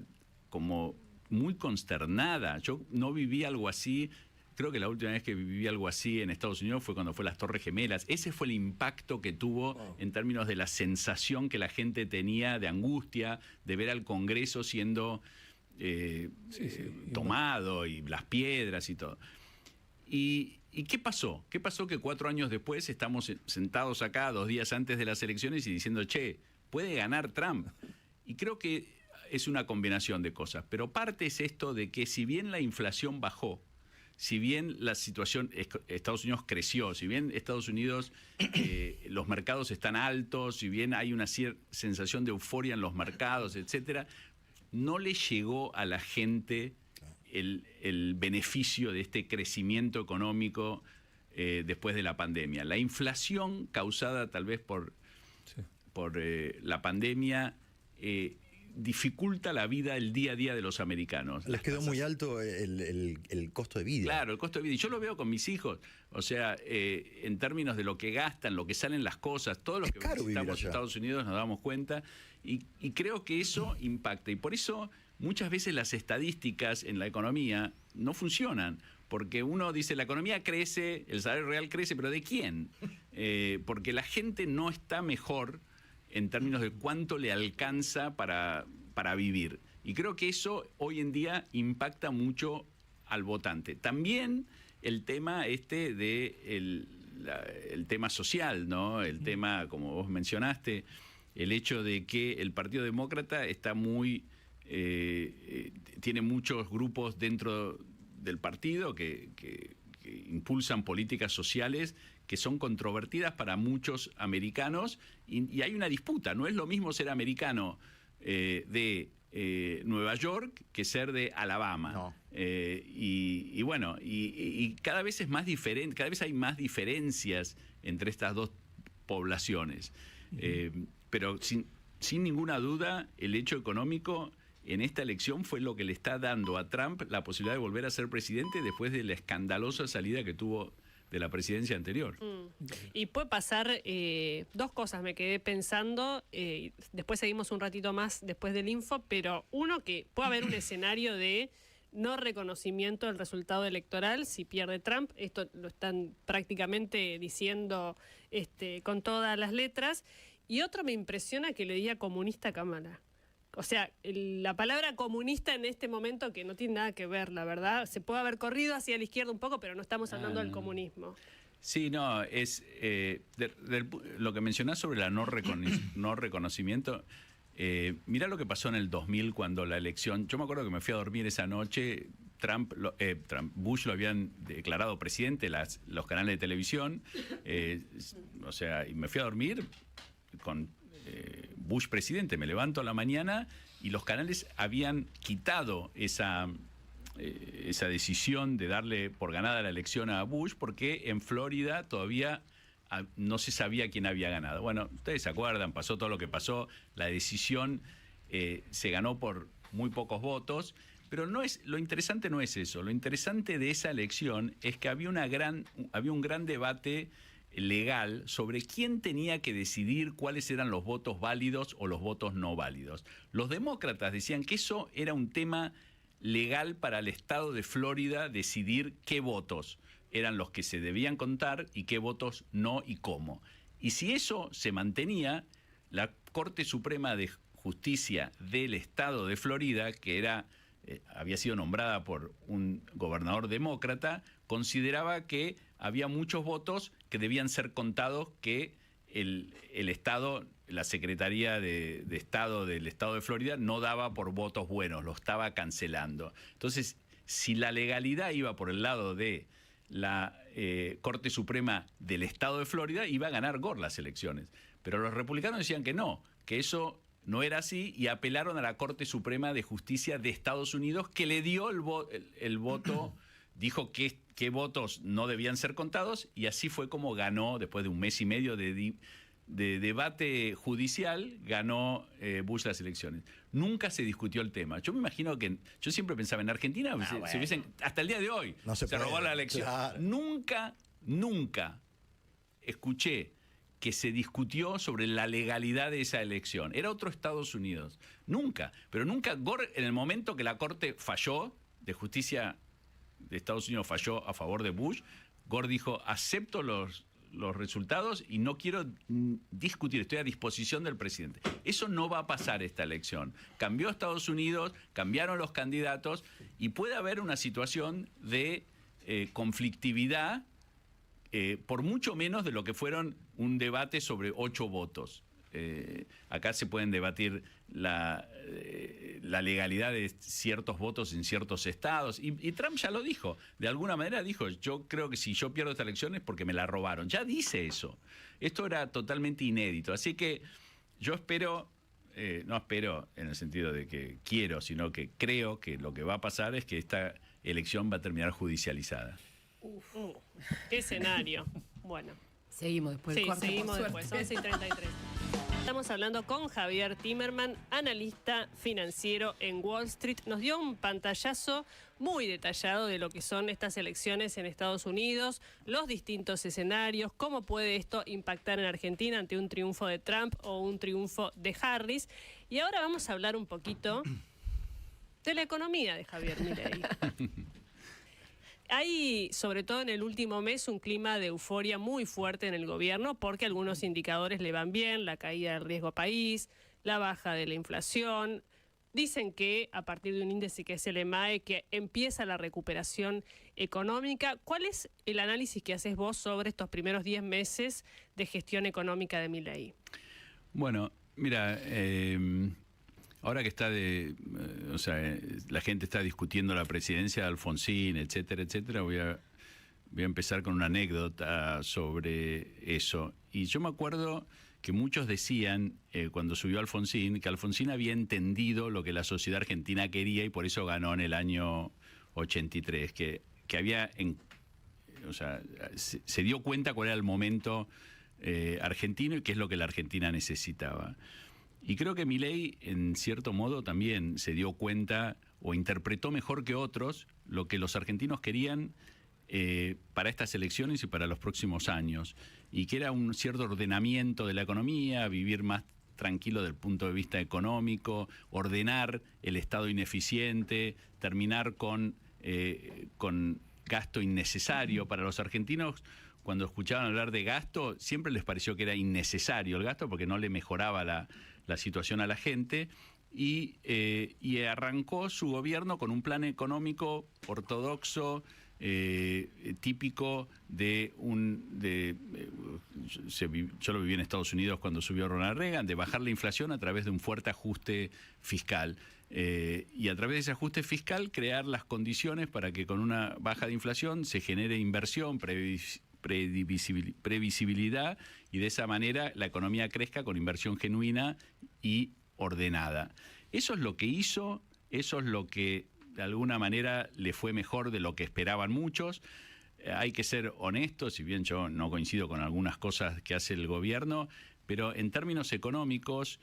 como muy consternada. Yo no viví algo así. Creo que la última vez que viví algo así en Estados Unidos fue cuando fue las Torres Gemelas. Ese fue el impacto que tuvo en términos de la sensación que la gente tenía de angustia, de ver al Congreso siendo tomado y las piedras y todo. ¿Y qué pasó? ¿Qué pasó que 4 años después estamos sentados acá 2 días antes de las elecciones y diciendo, che, puede ganar Trump? Y creo que es una combinación de cosas. Pero parte es esto de que si bien la inflación bajó, si bien la situación, Estados Unidos creció, si bien Estados Unidos, los mercados están altos, si bien hay una sensación de euforia en los mercados, etcétera, no le llegó a la gente el beneficio de este crecimiento económico después de la pandemia. La inflación causada tal vez por la pandemia dificulta la vida, el día a día de los americanos. Les quedó muy alto el costo de vida. Claro, el costo de vida. Y yo lo veo con mis hijos. O sea, en términos de lo que gastan, lo que salen las cosas, todos los que visitamos Estados Unidos nos damos cuenta. Y creo que eso impacta. Y por eso muchas veces las estadísticas en la economía no funcionan. Porque uno dice, la economía crece, el salario real crece, pero ¿de quién? Porque la gente no está mejor en términos de cuánto le alcanza para vivir. Y creo que eso hoy en día impacta mucho al votante. También el tema el tema social, ¿no? El tema, como vos mencionaste, el hecho de que el Partido Demócrata está tiene muchos grupos dentro del partido que impulsan políticas sociales que son controvertidas para muchos americanos y hay una disputa. No es lo mismo ser americano de Nueva York que ser de Alabama. No. Y bueno, y cada vez es más diferente, cada vez hay más diferencias entre estas dos poblaciones. Pero sin ninguna duda, el hecho económico en esta elección fue lo que le está dando a Trump la posibilidad de volver a ser presidente después de la escandalosa salida que tuvo de la presidencia anterior. Y puede pasar 2 cosas, me quedé pensando, después seguimos un ratito más después del info, pero uno, que puede haber un escenario de no reconocimiento del resultado electoral si pierde Trump. Esto lo están prácticamente diciendo con todas las letras. Y otro, me impresiona que le diga comunista a Kamala. O sea, la palabra comunista en este momento, que no tiene nada que ver, la verdad, se puede haber corrido hacia la izquierda un poco, pero no estamos hablando del comunismo. Sí, no, es lo que mencionás sobre la no reconocimiento. Mirá lo que pasó en el 2000 cuando la elección, yo me acuerdo que me fui a dormir esa noche, Bush lo habían declarado presidente, los canales de televisión, o sea, y me fui a dormir con Bush presidente. Me levanto a la mañana y los canales habían quitado esa decisión de darle por ganada la elección a Bush porque en Florida todavía no se sabía quién había ganado. Bueno, ustedes se acuerdan, pasó todo lo que pasó, la decisión se ganó por muy pocos votos, pero lo interesante no es eso. Lo interesante de esa elección es que había un gran debate legal sobre quién tenía que decidir cuáles eran los votos válidos o los votos no válidos. Los demócratas decían que eso era un tema legal para el estado de Florida decidir qué votos eran los que se debían contar y qué votos no y cómo. Y si eso se mantenía, la Corte Suprema de Justicia del estado de Florida, que había sido nombrada por un gobernador demócrata, consideraba que había muchos votos que debían ser contados que el Estado, la Secretaría de Estado del Estado de Florida no daba por votos buenos, lo estaba cancelando. Entonces, si la legalidad iba por el lado de la Corte Suprema del Estado de Florida, iba a ganar Gore las elecciones. Pero los republicanos decían que no, que eso no era así y apelaron a la Corte Suprema de Justicia de Estados Unidos, que le dio el voto, dijo qué votos no debían ser contados, y así fue como ganó, después de un mes y medio de debate judicial, ganó Bush las elecciones. Nunca se discutió el tema. Yo me imagino que, yo siempre pensaba en Argentina, se hubiesen, hasta el día de hoy, no se robó la elección. Claro. Nunca escuché que se discutió sobre la legalidad de esa elección. Era otro Estados Unidos. Nunca. Pero nunca, Gore, en el momento que la Corte falló, de Justicia de Estados Unidos falló a favor de Bush, Gore dijo, acepto los resultados y no quiero discutir, estoy a disposición del presidente. Eso no va a pasar esta elección. Cambió Estados Unidos, cambiaron los candidatos y puede haber una situación de conflictividad por mucho menos de lo que fueron un debate sobre 8 votos. Acá se pueden debatir la legalidad de ciertos votos en ciertos estados, y Trump ya lo dijo, de alguna manera dijo, yo creo que si yo pierdo esta elección es porque me la robaron. Ya dice eso. Esto era totalmente inédito, así que yo espero, no espero en el sentido de que quiero, sino que creo que lo que va a pasar es que esta elección va a terminar judicializada. Qué escenario. Bueno. Seguimos después. Sí, seguimos después, 11:33. Estamos hablando con Javier Timerman, analista financiero en Wall Street. Nos dio un pantallazo muy detallado de lo que son estas elecciones en Estados Unidos, los distintos escenarios, cómo puede esto impactar en Argentina ante un triunfo de Trump o un triunfo de Harris. Y ahora vamos a hablar un poquito de la economía de Javier Milei. Hay, sobre todo en el último mes, un clima de euforia muy fuerte en el gobierno porque algunos indicadores le van bien, la caída del riesgo país, la baja de la inflación. Dicen que a partir de un índice que es el EMAE, que empieza la recuperación económica. ¿Cuál es el análisis que haces vos sobre estos primeros 10 meses de gestión económica de Milei? Bueno, mira, ahora que está la gente está discutiendo la presidencia de Alfonsín, etcétera, etcétera, voy a empezar con una anécdota sobre eso. Y yo me acuerdo que muchos decían, cuando subió Alfonsín, que Alfonsín había entendido lo que la sociedad argentina quería y por eso ganó en el año 83, que había, se dio cuenta cuál era el momento argentino y qué es lo que la Argentina necesitaba. Y creo que Milei, en cierto modo, también se dio cuenta o interpretó mejor que otros lo que los argentinos querían para estas elecciones y para los próximos años. Y que era un cierto ordenamiento de la economía, vivir más tranquilo desde el punto de vista económico, ordenar el Estado ineficiente, terminar con gasto innecesario. Para los argentinos, cuando escuchaban hablar de gasto, siempre les pareció que era innecesario el gasto porque no le mejoraba la situación a la gente, y arrancó su gobierno con un plan económico ortodoxo, típico yo lo viví en Estados Unidos cuando subió Ronald Reagan, de bajar la inflación a través de un fuerte ajuste fiscal. Y a través de ese ajuste fiscal crear las condiciones para que con una baja de inflación se genere inversión, previsibilidad, y de esa manera la economía crezca con inversión genuina y ordenada. Eso es lo que hizo, eso es lo que de alguna manera le fue mejor de lo que esperaban muchos. Hay que ser honestos, si bien yo no coincido con algunas cosas que hace el gobierno, pero en términos económicos,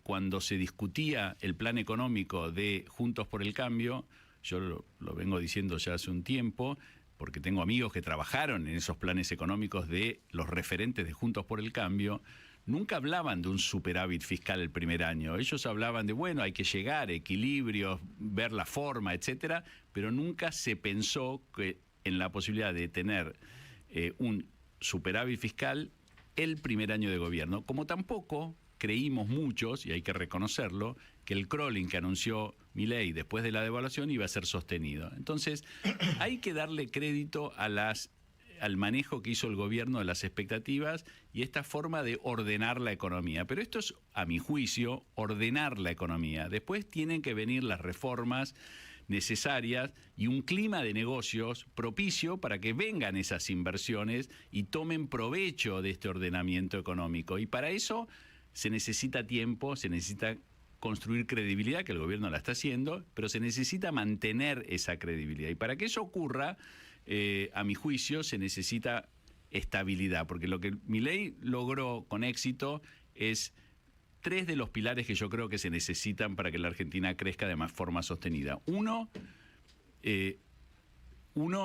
cuando se discutía el plan económico de Juntos por el Cambio, yo lo vengo diciendo ya hace un tiempo, porque tengo amigos que trabajaron en esos planes económicos de los referentes de Juntos por el Cambio, nunca hablaban de un superávit fiscal el primer año. Ellos hablaban de, bueno, hay que llegar, equilibrios, ver la forma, etcétera, pero nunca se pensó en la posibilidad de tener un superávit fiscal el primer año de gobierno. Como tampoco creímos muchos, y hay que reconocerlo, que el crawling que anunció Milei después de la devaluación iba a ser sostenido. Entonces, hay que darle crédito al manejo que hizo el gobierno de las expectativas y esta forma de ordenar la economía. Pero esto es, a mi juicio, ordenar la economía. Después tienen que venir las reformas necesarias y un clima de negocios propicio para que vengan esas inversiones y tomen provecho de este ordenamiento económico. Y para eso se necesita tiempo, se necesita construir credibilidad, que el gobierno la está haciendo, pero se necesita mantener esa credibilidad. Y para que eso ocurra, a mi juicio, se necesita estabilidad, porque lo que Milei logró con éxito es 3 de los pilares que yo creo que se necesitan para que la Argentina crezca de más forma sostenida. Uno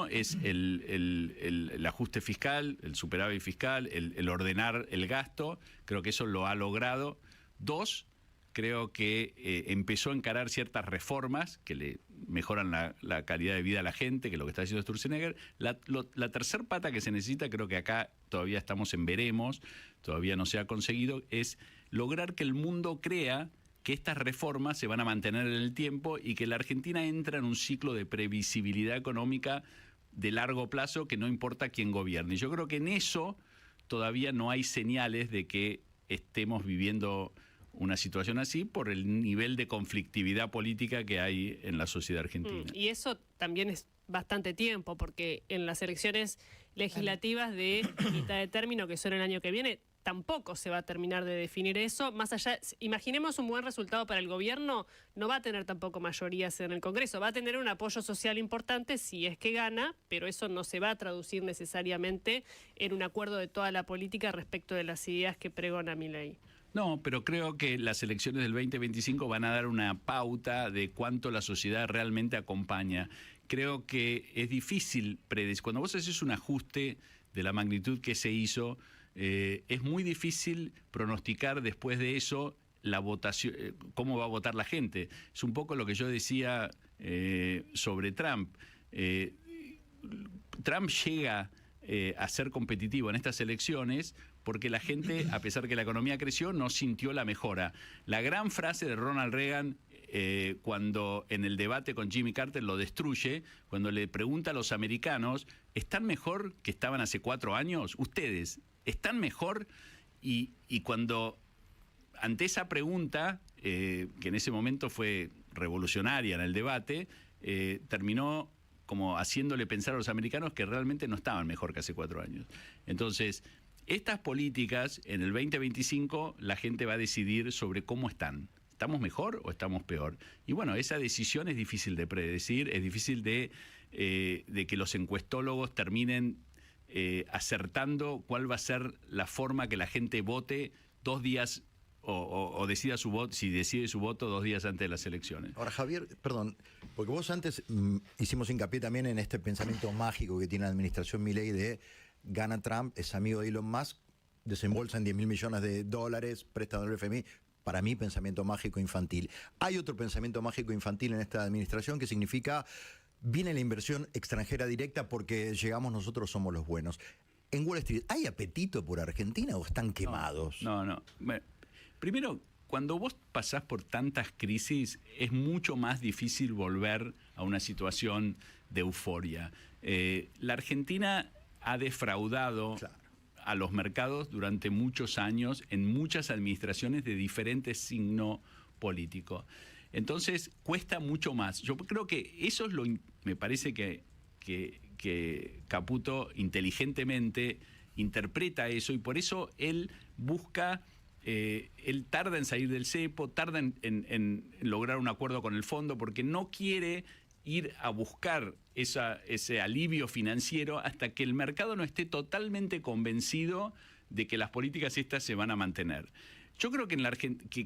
es el ajuste fiscal, el superávit fiscal, el ordenar el gasto. Creo que eso lo ha logrado. 2, creo que empezó a encarar ciertas reformas que le mejoran la calidad de vida a la gente, que es lo que está haciendo Sturzenegger. La tercer pata que se necesita, creo que acá todavía estamos en veremos, todavía no se ha conseguido, es lograr que el mundo crea que estas reformas se van a mantener en el tiempo y que la Argentina entra en un ciclo de previsibilidad económica de largo plazo que no importa quién gobierne. Yo creo que en eso todavía no hay señales de que estemos viviendo una situación así por el nivel de conflictividad política que hay en la sociedad argentina. Y eso también es bastante tiempo, porque en las elecciones legislativas de mitad de término, que son el año que viene, tampoco se va a terminar de definir eso. Más allá, imaginemos un buen resultado para el gobierno, no va a tener tampoco mayorías en el Congreso, va a tener un apoyo social importante si es que gana, pero eso no se va a traducir necesariamente en un acuerdo de toda la política respecto de las ideas que pregona Milei. No, pero creo que las elecciones del 2025 van a dar una pauta de cuánto la sociedad realmente acompaña. Creo que es difícil predecir. Cuando vos haces un ajuste de la magnitud que se hizo, es muy difícil pronosticar después de eso la votación, cómo va a votar la gente. Es un poco lo que yo decía sobre Trump. Trump llega a ser competitivo en estas elecciones porque la gente, a pesar que la economía creció, no sintió la mejora. La gran frase de Ronald Reagan, cuando en el debate con Jimmy Carter lo destruye, cuando le pregunta a los americanos, ¿están mejor que estaban hace 4 años? ¿Ustedes están mejor? Y cuando, ante esa pregunta, que en ese momento fue revolucionaria en el debate, terminó como haciéndole pensar a los americanos que realmente no estaban mejor que hace 4 años. Entonces, estas políticas, en el 2025, la gente va a decidir sobre cómo están. ¿Estamos mejor o estamos peor? Y bueno, esa decisión es difícil de predecir, es difícil de que los encuestólogos terminen acertando cuál va a ser la forma que la gente vote 2 días o decida su voto, si decide su voto 2 días antes de las elecciones. Ahora, Javier, perdón, porque vos antes hicimos hincapié también en este pensamiento mágico que tiene la administración Milei de gana Trump, es amigo de Elon Musk, desembolsan $10.000 millones, prestan al FMI. Para mí, pensamiento mágico infantil. Hay otro pensamiento mágico infantil en esta administración que significa, viene la inversión extranjera directa porque llegamos nosotros, somos los buenos. En Wall Street, ¿hay apetito por Argentina o están quemados? No. Bueno, primero, cuando vos pasás por tantas crisis, es mucho más difícil volver a una situación de euforia. La Argentina ha defraudado a los mercados durante muchos años en muchas administraciones de diferente signo político. Entonces, cuesta mucho más. Yo creo que eso es me parece que Caputo inteligentemente interpreta eso y por eso él busca, él tarda en salir del cepo, tarda en lograr un acuerdo con el fondo porque no quiere ir a buscar ese alivio financiero hasta que el mercado no esté totalmente convencido de que las políticas estas se van a mantener. Yo creo que,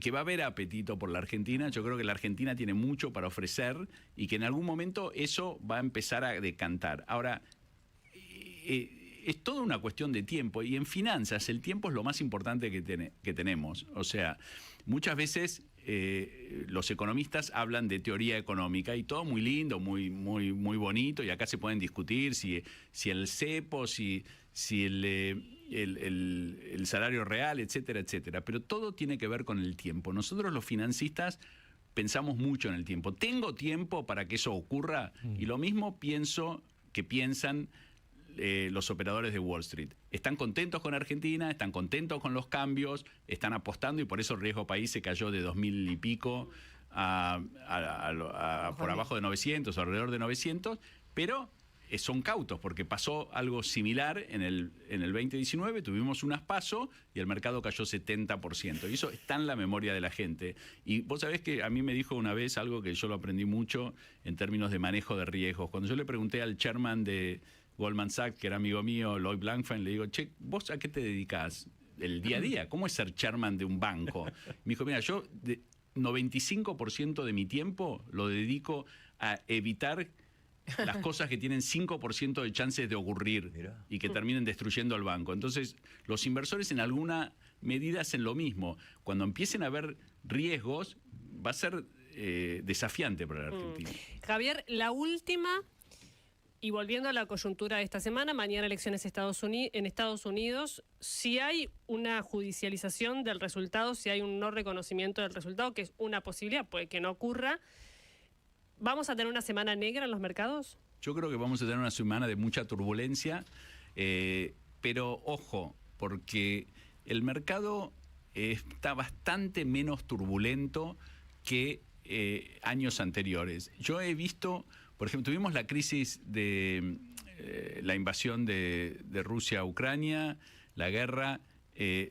que va a haber apetito por la Argentina, yo creo que la Argentina tiene mucho para ofrecer y que en algún momento eso va a empezar a decantar. Ahora, es toda una cuestión de tiempo y en finanzas el tiempo es lo más importante que tenemos. O sea, muchas veces los economistas hablan de teoría económica y todo muy lindo, muy bonito, y acá se pueden discutir si el cepo, si el salario real, etcétera, etcétera. Pero todo tiene que ver con el tiempo. Nosotros los financistas pensamos mucho en el tiempo. ¿Tengo tiempo para que eso ocurra? Y lo mismo pienso que piensan los operadores de Wall Street. Están contentos con Argentina, están contentos con los cambios, están apostando y por eso el riesgo país se cayó de 2.000 y pico por abajo de 900, alrededor de 900, pero son cautos, porque pasó algo similar en el 2019, tuvimos unas PASO y el mercado cayó 70%. Y eso está en la memoria de la gente. Y vos sabés que a mí me dijo una vez algo que yo lo aprendí mucho en términos de manejo de riesgos. Cuando yo le pregunté al chairman de Goldman Sachs, que era amigo mío, Lloyd Blankfein, le digo, che, ¿vos a qué te dedicás el día a día? ¿Cómo es ser chairman de un banco? Me dijo, mira, yo 95% de mi tiempo lo dedico a evitar las cosas que tienen 5% de chances de ocurrir y que terminen destruyendo al banco. Entonces, los inversores en alguna medida hacen lo mismo. Cuando empiecen a haber riesgos, va a ser desafiante para la Argentina. Javier, la última, y volviendo a la coyuntura de esta semana, mañana elecciones en Estados Unidos, si hay una judicialización del resultado, si hay un no reconocimiento del resultado, que es una posibilidad, puede que no ocurra, ¿vamos a tener una semana negra en los mercados? Yo creo que vamos a tener una semana de mucha turbulencia, pero ojo, porque el mercado está bastante menos turbulento que años anteriores. Yo he visto, por ejemplo, tuvimos la crisis de la invasión de Rusia a Ucrania, la guerra,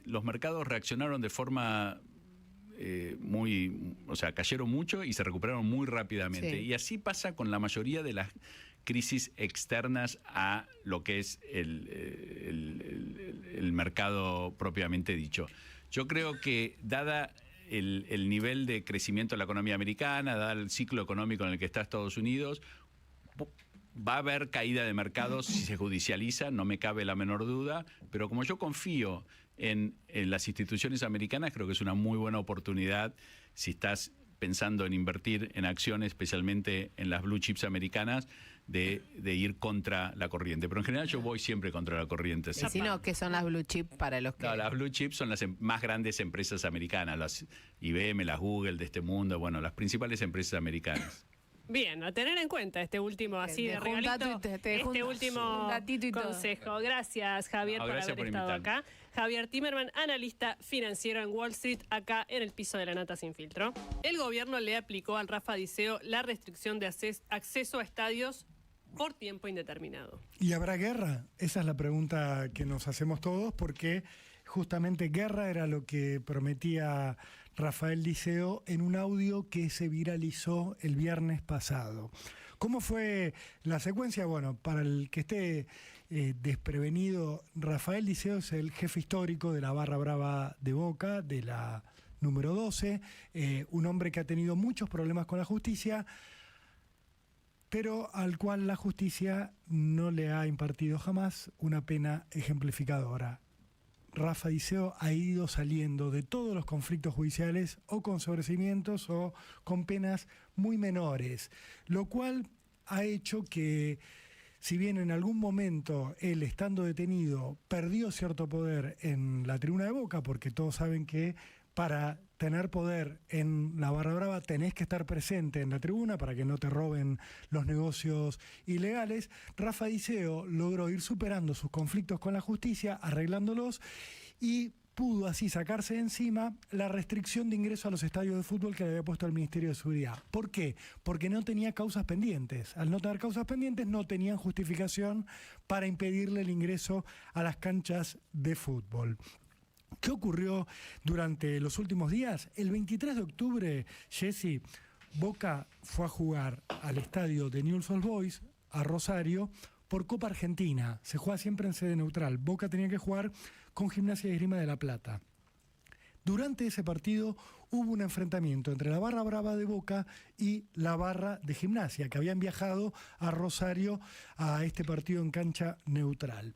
los mercados reaccionaron de forma cayeron mucho y se recuperaron muy rápidamente. Sí. Y así pasa con la mayoría de las crisis externas a lo que es el mercado propiamente dicho. Yo creo que dada el nivel de crecimiento de la economía americana, dado el ciclo económico en el que está Estados Unidos, va a haber caída de mercados si se judicializa, no me cabe la menor duda, pero como yo confío en las instituciones americanas, creo que es una muy buena oportunidad si estás pensando en invertir en acciones, especialmente en las blue chips americanas, de ir contra la corriente. Pero en general yo voy siempre contra la corriente. ¿Y si no, qué son las blue chips para los que...? No, las blue chips son las más grandes empresas americanas, las IBM, las Google de este mundo, bueno, las principales empresas americanas. Bien, a tener en cuenta este último así de regalito, este último consejo. Gracias, Javier, por haber estado acá. Javier Timerman, analista financiero en Wall Street, acá en el piso de La Nata Sin Filtro. El gobierno le aplicó al Rafa Diceo la restricción de acceso a estadios por tiempo indeterminado. ¿Y habrá guerra? Esa es la pregunta que nos hacemos todos, porque justamente guerra era lo que prometía Rafael Diceo en un audio que se viralizó el viernes pasado. ¿Cómo fue la secuencia? Bueno, para el que esté desprevenido, Rafael Diceo es el jefe histórico de la barra brava de Boca, de la número 12, un hombre que ha tenido muchos problemas con la justicia, pero al cual la justicia no le ha impartido jamás una pena ejemplificadora. Rafa Diceo ha ido saliendo de todos los conflictos judiciales o con sobreseimientos o con penas muy menores, lo cual ha hecho que, si bien en algún momento él, estando detenido, perdió cierto poder en la tribuna de Boca, porque todos saben que para tener poder en la barra brava tenés que estar presente en la tribuna para que no te roben los negocios ilegales, Rafa Diceo logró ir superando sus conflictos con la justicia, arreglándolos, y pudo así sacarse de encima la restricción de ingreso a los estadios de fútbol que le había puesto el Ministerio de Seguridad. ¿Por qué? Porque no tenía causas pendientes. Al no tener causas pendientes, no tenían justificación para impedirle el ingreso a las canchas de fútbol. ¿Qué ocurrió durante los últimos días? El 23 de octubre, Jessy, Boca fue a jugar al estadio de Newell's Old Boys, a Rosario, por Copa Argentina. Se juega siempre en sede neutral. Boca tenía que jugar con Gimnasia y Esgrima de La Plata. Durante ese partido hubo un enfrentamiento entre la barra brava de Boca y la barra de Gimnasia, que habían viajado a Rosario a este partido en cancha neutral.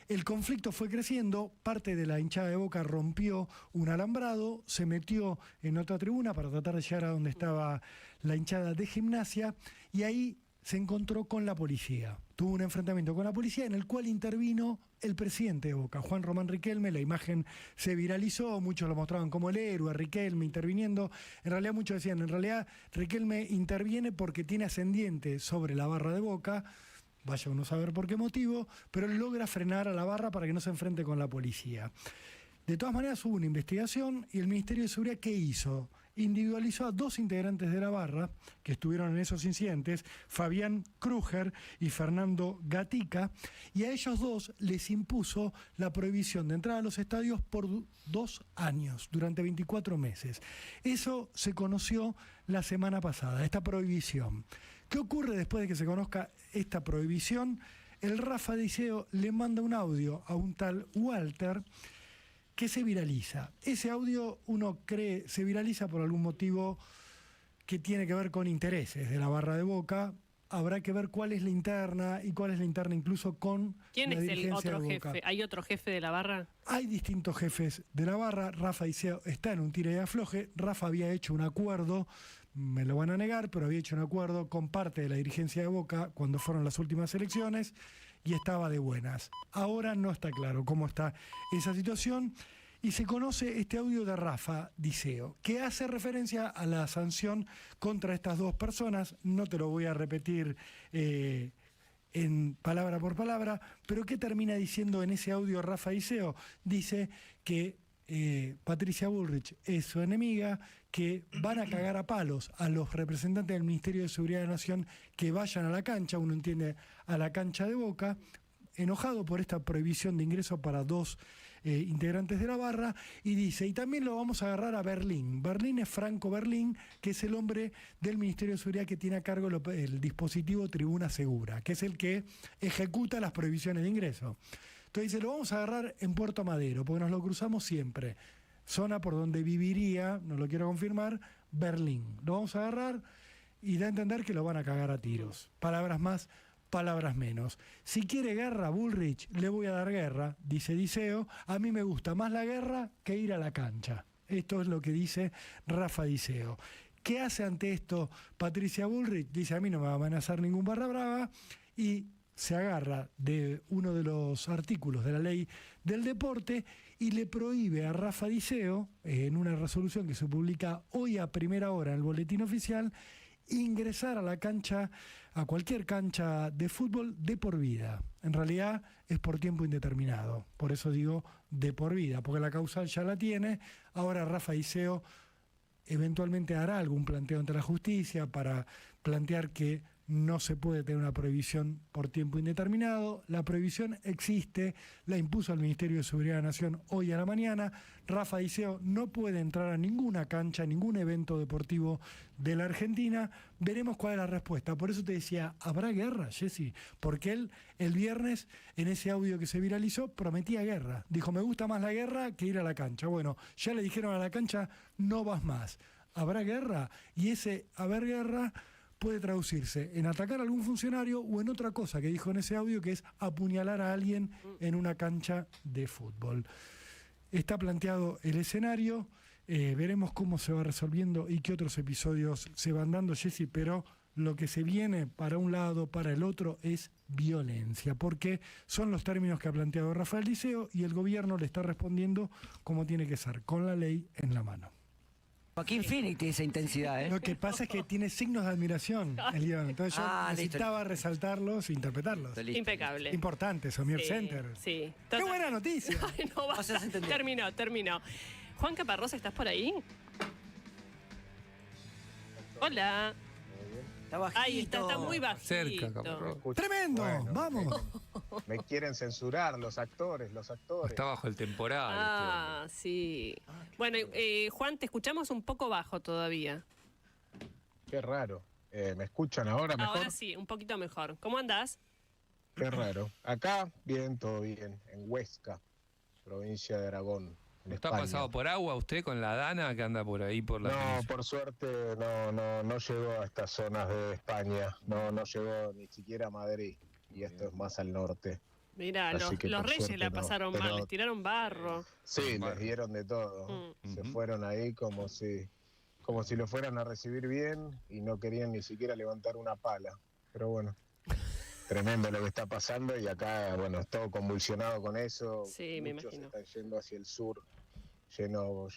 El conflicto fue creciendo, parte de la hinchada de Boca rompió un alambrado, se metió en otra tribuna para tratar de llegar a donde estaba la hinchada de Gimnasia, y ahí se encontró con la policía. Tuvo un enfrentamiento con la policía en el cual intervino el presidente de Boca, Juan Román Riquelme. La imagen se viralizó, muchos lo mostraban como el héroe, Riquelme interviniendo. En realidad muchos decían, en realidad Riquelme interviene porque tiene ascendiente sobre la barra de Boca, vaya uno a saber por qué motivo, pero él logra frenar a la barra para que no se enfrente con la policía. De todas maneras hubo una investigación y el Ministerio de Seguridad, ¿qué hizo? individualizó a 2 integrantes de la barra que estuvieron en esos incidentes, Fabián Kruger y Fernando Gatica, y a ellos 2 les impuso la prohibición de entrar a los estadios por 2 años, durante 24 meses. Eso se conoció la semana pasada, esta prohibición. ¿Qué ocurre después de que se conozca esta prohibición? El Rafa Diceo le manda un audio a un tal Walter que se viraliza. Ese audio, uno cree, se viraliza por algún motivo que tiene que ver con intereses de la barra de Boca. Habrá que ver cuál es la interna y cuál es la interna incluso con ¿Quién la es el dirigencia otro de Boca. jefe? ¿Hay otro jefe de la barra? Hay distintos jefes de la barra. Rafa Diceo está en un tira y afloje. Rafa había hecho un acuerdo, me lo van a negar, pero había hecho un acuerdo con parte de la dirigencia de Boca cuando fueron las últimas elecciones y estaba de buenas. Ahora no está claro cómo está esa situación y se conoce este audio de Rafa Diceo, que hace referencia a la sanción contra estas 2 personas. No te lo voy a repetir en palabra por palabra, pero ¿qué termina diciendo en ese audio Rafa Diceo? Dice que Patricia Bullrich es su enemiga, que van a cagar a palos a los representantes del Ministerio de Seguridad de la Nación que vayan a la cancha, uno entiende, a la cancha de Boca, enojado por esta prohibición de ingreso para 2 integrantes de la barra, y dice, y también lo vamos a agarrar a Berlín. Berlín es Franco Berlín, que es el hombre del Ministerio de Seguridad que tiene a cargo el dispositivo Tribuna Segura, que es el que ejecuta las prohibiciones de ingreso. Entonces dice, lo vamos a agarrar en Puerto Madero, porque nos lo cruzamos siempre. Zona por donde viviría, no lo quiero confirmar, Berlín. Lo vamos a agarrar y da a entender que lo van a cagar a tiros. Palabras más, palabras menos. Si quiere guerra, Bullrich, le voy a dar guerra, dice Diceo. A mí me gusta más la guerra que ir a la cancha. Esto es lo que dice Rafa Diceo. ¿Qué hace ante esto Patricia Bullrich? Dice, a mí no me va a amenazar ningún barra brava, y se agarra de uno de los artículos de la ley del deporte y le prohíbe a Rafa Diceo, en una resolución que se publica hoy a primera hora en el boletín oficial, ingresar a la cancha, a cualquier cancha de fútbol de por vida. En realidad es por tiempo indeterminado, por eso digo de por vida, porque la causal ya la tiene. Ahora Rafa Diceo eventualmente hará algún planteo ante la justicia para plantear que no se puede tener una prohibición por tiempo indeterminado. La prohibición existe, la impuso el Ministerio de Seguridad de la Nación hoy a la mañana. Rafa Diceo no puede entrar a ninguna cancha, ningún evento deportivo de la Argentina. Veremos cuál es la respuesta. Por eso te decía, ¿habrá guerra, Jessy? Porque él, el viernes, en ese audio que se viralizó, prometía guerra. Dijo, me gusta más la guerra que ir a la cancha. Bueno, ya le dijeron a la cancha, no vas más. ¿Habrá guerra? Y ese haber guerra puede traducirse en atacar a algún funcionario o en otra cosa que dijo en ese audio, que es apuñalar a alguien en una cancha de fútbol. Está planteado el escenario, veremos cómo se va resolviendo y qué otros episodios se van dando, Jessy, pero lo que se viene para un lado, para el otro, es violencia, porque son los términos que ha planteado Rafael Diceo y el gobierno le está respondiendo como tiene que ser, con la ley en la mano. Joaquín Phoenix tiene esa intensidad, ¿eh? Lo que pasa es que tiene signos de admiración el guión. Entonces yo necesitaba resaltarlos e interpretarlos. Impecable. Importante, Somier Center. Sí. ¡Qué buena noticia! Ay, no, basta. Terminó. Juan Caparrós, ¿estás por ahí? Hola. Está bajito. Ahí está muy bajito. Cerca, Caparrós. ¡Tremendo! Bueno, ¡Vamos! Me quieren censurar los actores. Está bajo el temporal. Ah, sí. Bueno, Juan, te escuchamos un poco bajo todavía. Qué raro. ¿Me escuchan ahora mejor? Ahora sí, un poquito mejor. ¿Cómo andás? Qué raro. Acá, bien, todo bien. En Huesca, provincia de Aragón. ¿Está España. pasado por agua usted con la Dana que anda por ahí por la No, península? por suerte no llegó a estas zonas de España. No llegó ni siquiera a Madrid. Y esto es más al norte. Mirá, Así los que por reyes suerte la no, pasaron pero- mal, les tiraron barro. Sí, les dieron de todo. Se Ujú. fueron ahí como si lo fueran a recibir bien y no querían ni siquiera levantar una pala. Pero bueno, tremendo lo que está pasando y acá, bueno, todo convulsionado con eso. Sí, me Muchos imagino. están yendo hacia el sur,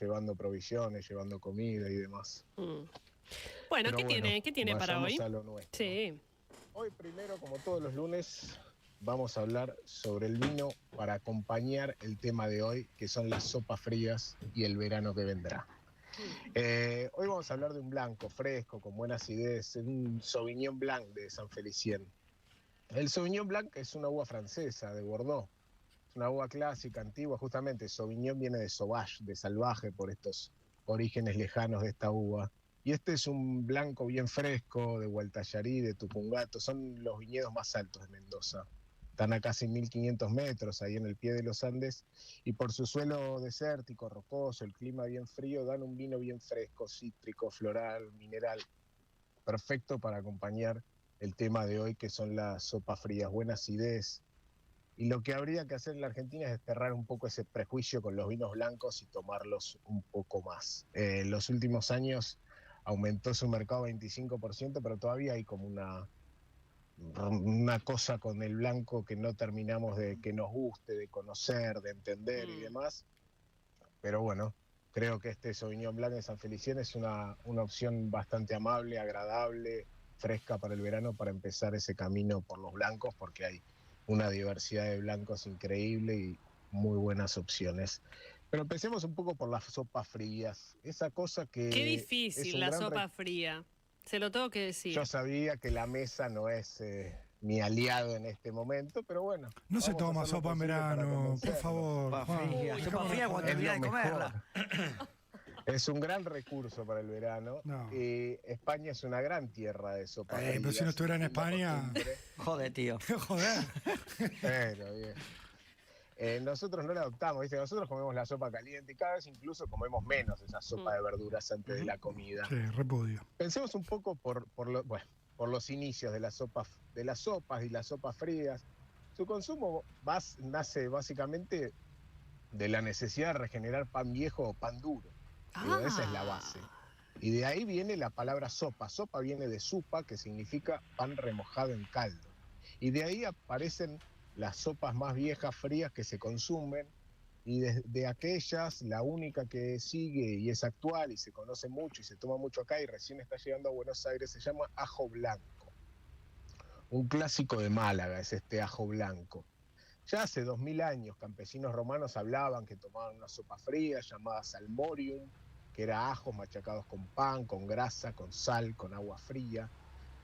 llevando provisiones, llevando comida y demás. Bueno, Pero ¿qué tiene para vayamos hoy? a lo nuestro. Sí. Hoy primero, como todos los lunes, vamos a hablar sobre el vino para acompañar el tema de hoy, que son las sopas frías y el verano que vendrá. Hoy vamos a hablar de un blanco fresco, con buena acidez, un Sauvignon Blanc de San Felicien. El Sauvignon Blanc es una uva francesa de Bordeaux. Es una uva clásica, antigua, justamente. Sauvignon viene de sauvage, de salvaje, por estos orígenes lejanos de esta uva. Y este es un blanco bien fresco, de Gualtallarí, de Tupungato. Son los viñedos más altos de Mendoza. Están a casi 1500 metros, ahí en el pie de los Andes. Y por su suelo desértico, rocoso, el clima bien frío, dan un vino bien fresco, cítrico, floral, mineral. Perfecto para acompañar el tema de hoy, que son las sopas frías. Buena acidez. Y lo que habría que hacer en la Argentina es desterrar un poco ese prejuicio con los vinos blancos y tomarlos un poco más. En los últimos años aumentó su mercado 25%, pero todavía hay como una cosa con el blanco que no terminamos de que nos guste, de conocer, de entender y demás. Pero bueno, creo que este Sauvignon Blanc de San Felicien es una opción bastante amable, agradable, fresca para el verano, para empezar ese camino por los blancos, porque hay una diversidad de blancos increíble y muy buenas opciones. Pero empecemos un poco por las sopas frías. Esa cosa que... Qué difícil la sopa fría. Se lo tengo que decir. Yo sabía que la mesa no es mi aliado en este momento, pero bueno. No se toma sopa en verano, por favor. Sopa fría cuando termina de comerla. Es un gran recurso para el verano. No. España es una gran tierra de sopa fría. Pero si no estuviera en España... Joder, tío. Joder. Pero bien. Nosotros no la adoptamos, ¿viste? Nosotros comemos la sopa caliente y cada vez incluso comemos menos esa sopa de verduras antes de la comida. Sí, repudio. Pensemos un poco por los inicios de las sopas y las sopas frías. Su consumo nace básicamente de la necesidad de regenerar pan viejo o pan duro. Esa es la base. Y de ahí viene la palabra sopa. Sopa viene de supa, que significa pan remojado en caldo. Y de ahí aparecen las sopas más viejas, frías, que se consumen, y de aquellas, la única que sigue y es actual y se conoce mucho y se toma mucho acá y recién está llegando a Buenos Aires, se llama ajo blanco. Un clásico de Málaga es este ajo blanco. Ya hace 2000 años campesinos romanos hablaban que tomaban una sopa fría llamada salmorium, que era ajos machacados con pan, con grasa, con sal, con agua fría.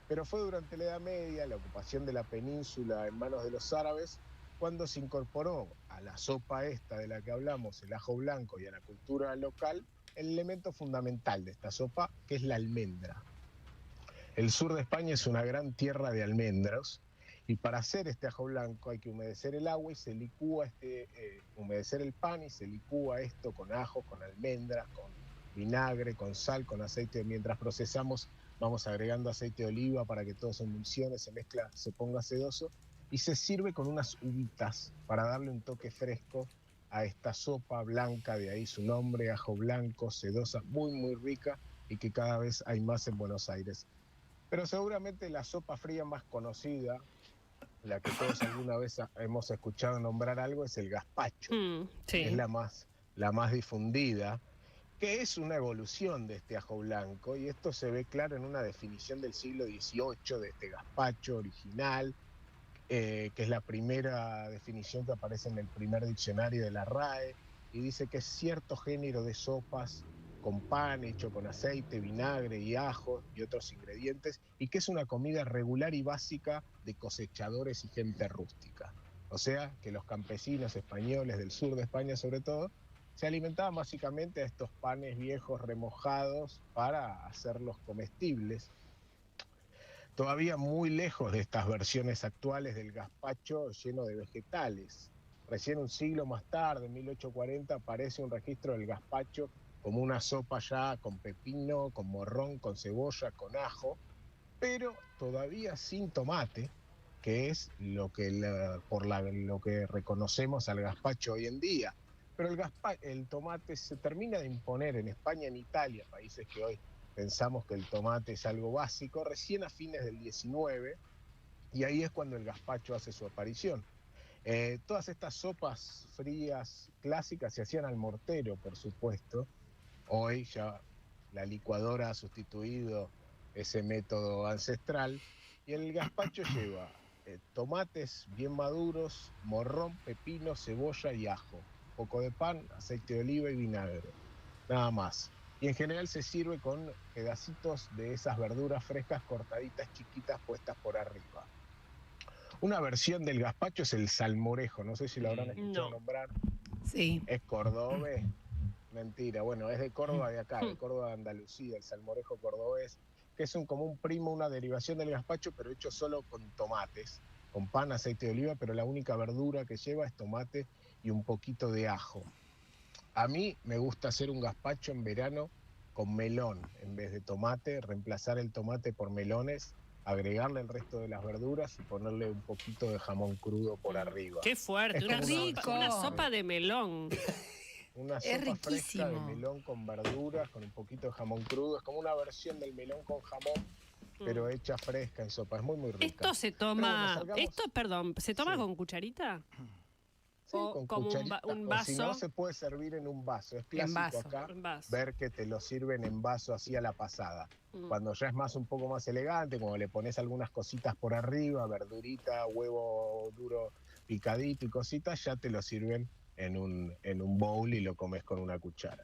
Pero fue durante la Edad Media, la ocupación de la península en manos de los árabes, cuando se incorporó a la sopa esta de la que hablamos, el ajo blanco, y a la cultura local, el elemento fundamental de esta sopa, que es la almendra. El sur de España es una gran tierra de almendros, y para hacer este ajo blanco hay que humedecer el agua y se licúa humedecer el pan y se licúa esto con ajo, con almendras, con vinagre, con sal, con aceite. Mientras procesamos, vamos agregando aceite de oliva para que todo se emulsione, se mezcla, se ponga sedoso y se sirve con unas uvitas para darle un toque fresco a esta sopa blanca, de ahí su nombre, ajo blanco, sedosa, muy muy rica y que cada vez hay más en Buenos Aires. Pero seguramente la sopa fría más conocida, la que todos alguna vez hemos escuchado nombrar algo, es el gazpacho. Sí. Es la más difundida, que es una evolución de este ajo blanco, y esto se ve claro en una definición del siglo XVIII de este gazpacho original, que es la primera definición que aparece en el primer diccionario de la RAE, y dice que es cierto género de sopas con pan hecho con aceite, vinagre y ajo y otros ingredientes, y que es una comida regular y básica de cosechadores y gente rústica. O sea, que los campesinos españoles del sur de España sobre todo, se alimentaban básicamente a estos panes viejos remojados para hacerlos comestibles. Todavía muy lejos de estas versiones actuales del gazpacho lleno de vegetales. Recién un siglo más tarde, en 1840, aparece un registro del gazpacho como una sopa ya con pepino, con morrón, con cebolla, con ajo, pero todavía sin tomate, que es lo que reconocemos al gazpacho hoy en día. Pero el tomate se termina de imponer en España y en Italia, países que hoy pensamos que el tomate es algo básico, recién a fines del 19, y ahí es cuando el gazpacho hace su aparición. Todas estas sopas frías clásicas se hacían al mortero, por supuesto. Hoy ya la licuadora ha sustituido ese método ancestral, y el gazpacho lleva tomates bien maduros, morrón, pepino, cebolla y ajo. Poco de pan, aceite de oliva y vinagre. Nada más. Y en general se sirve con pedacitos de esas verduras frescas cortaditas chiquitas puestas por arriba. Una versión del gazpacho es el salmorejo, no sé si lo habrán escuchado nombrar. Sí. ¿Es cordobés? Mentira, bueno, es de Córdoba de acá, de Córdoba de Andalucía, el salmorejo cordobés, que es como un primo, una derivación del gazpacho, pero hecho solo con tomates, con pan, aceite de oliva, pero la única verdura que lleva es tomate y un poquito de ajo. A mí me gusta hacer un gazpacho en verano con melón en vez de tomate, reemplazar el tomate por melones, agregarle el resto de las verduras y ponerle un poquito de jamón crudo por arriba. ¡Qué fuerte! Una sopa de melón. Una sopa fresca de melón con verduras, con un poquito de jamón crudo. Es como una versión del melón con jamón, pero hecha fresca en sopa. Es muy, muy rica. ¿Esto se toma, se toma con cucharita? Sí, con como cucharita, un vaso. O si no, se puede servir en un vaso. Es clásico acá ver que te lo sirven en vaso así a la pasada. Cuando ya es un poco más elegante, como le pones algunas cositas por arriba, verdurita, huevo duro picadito y cositas, ya te lo sirven en un bowl y lo comes con una cuchara.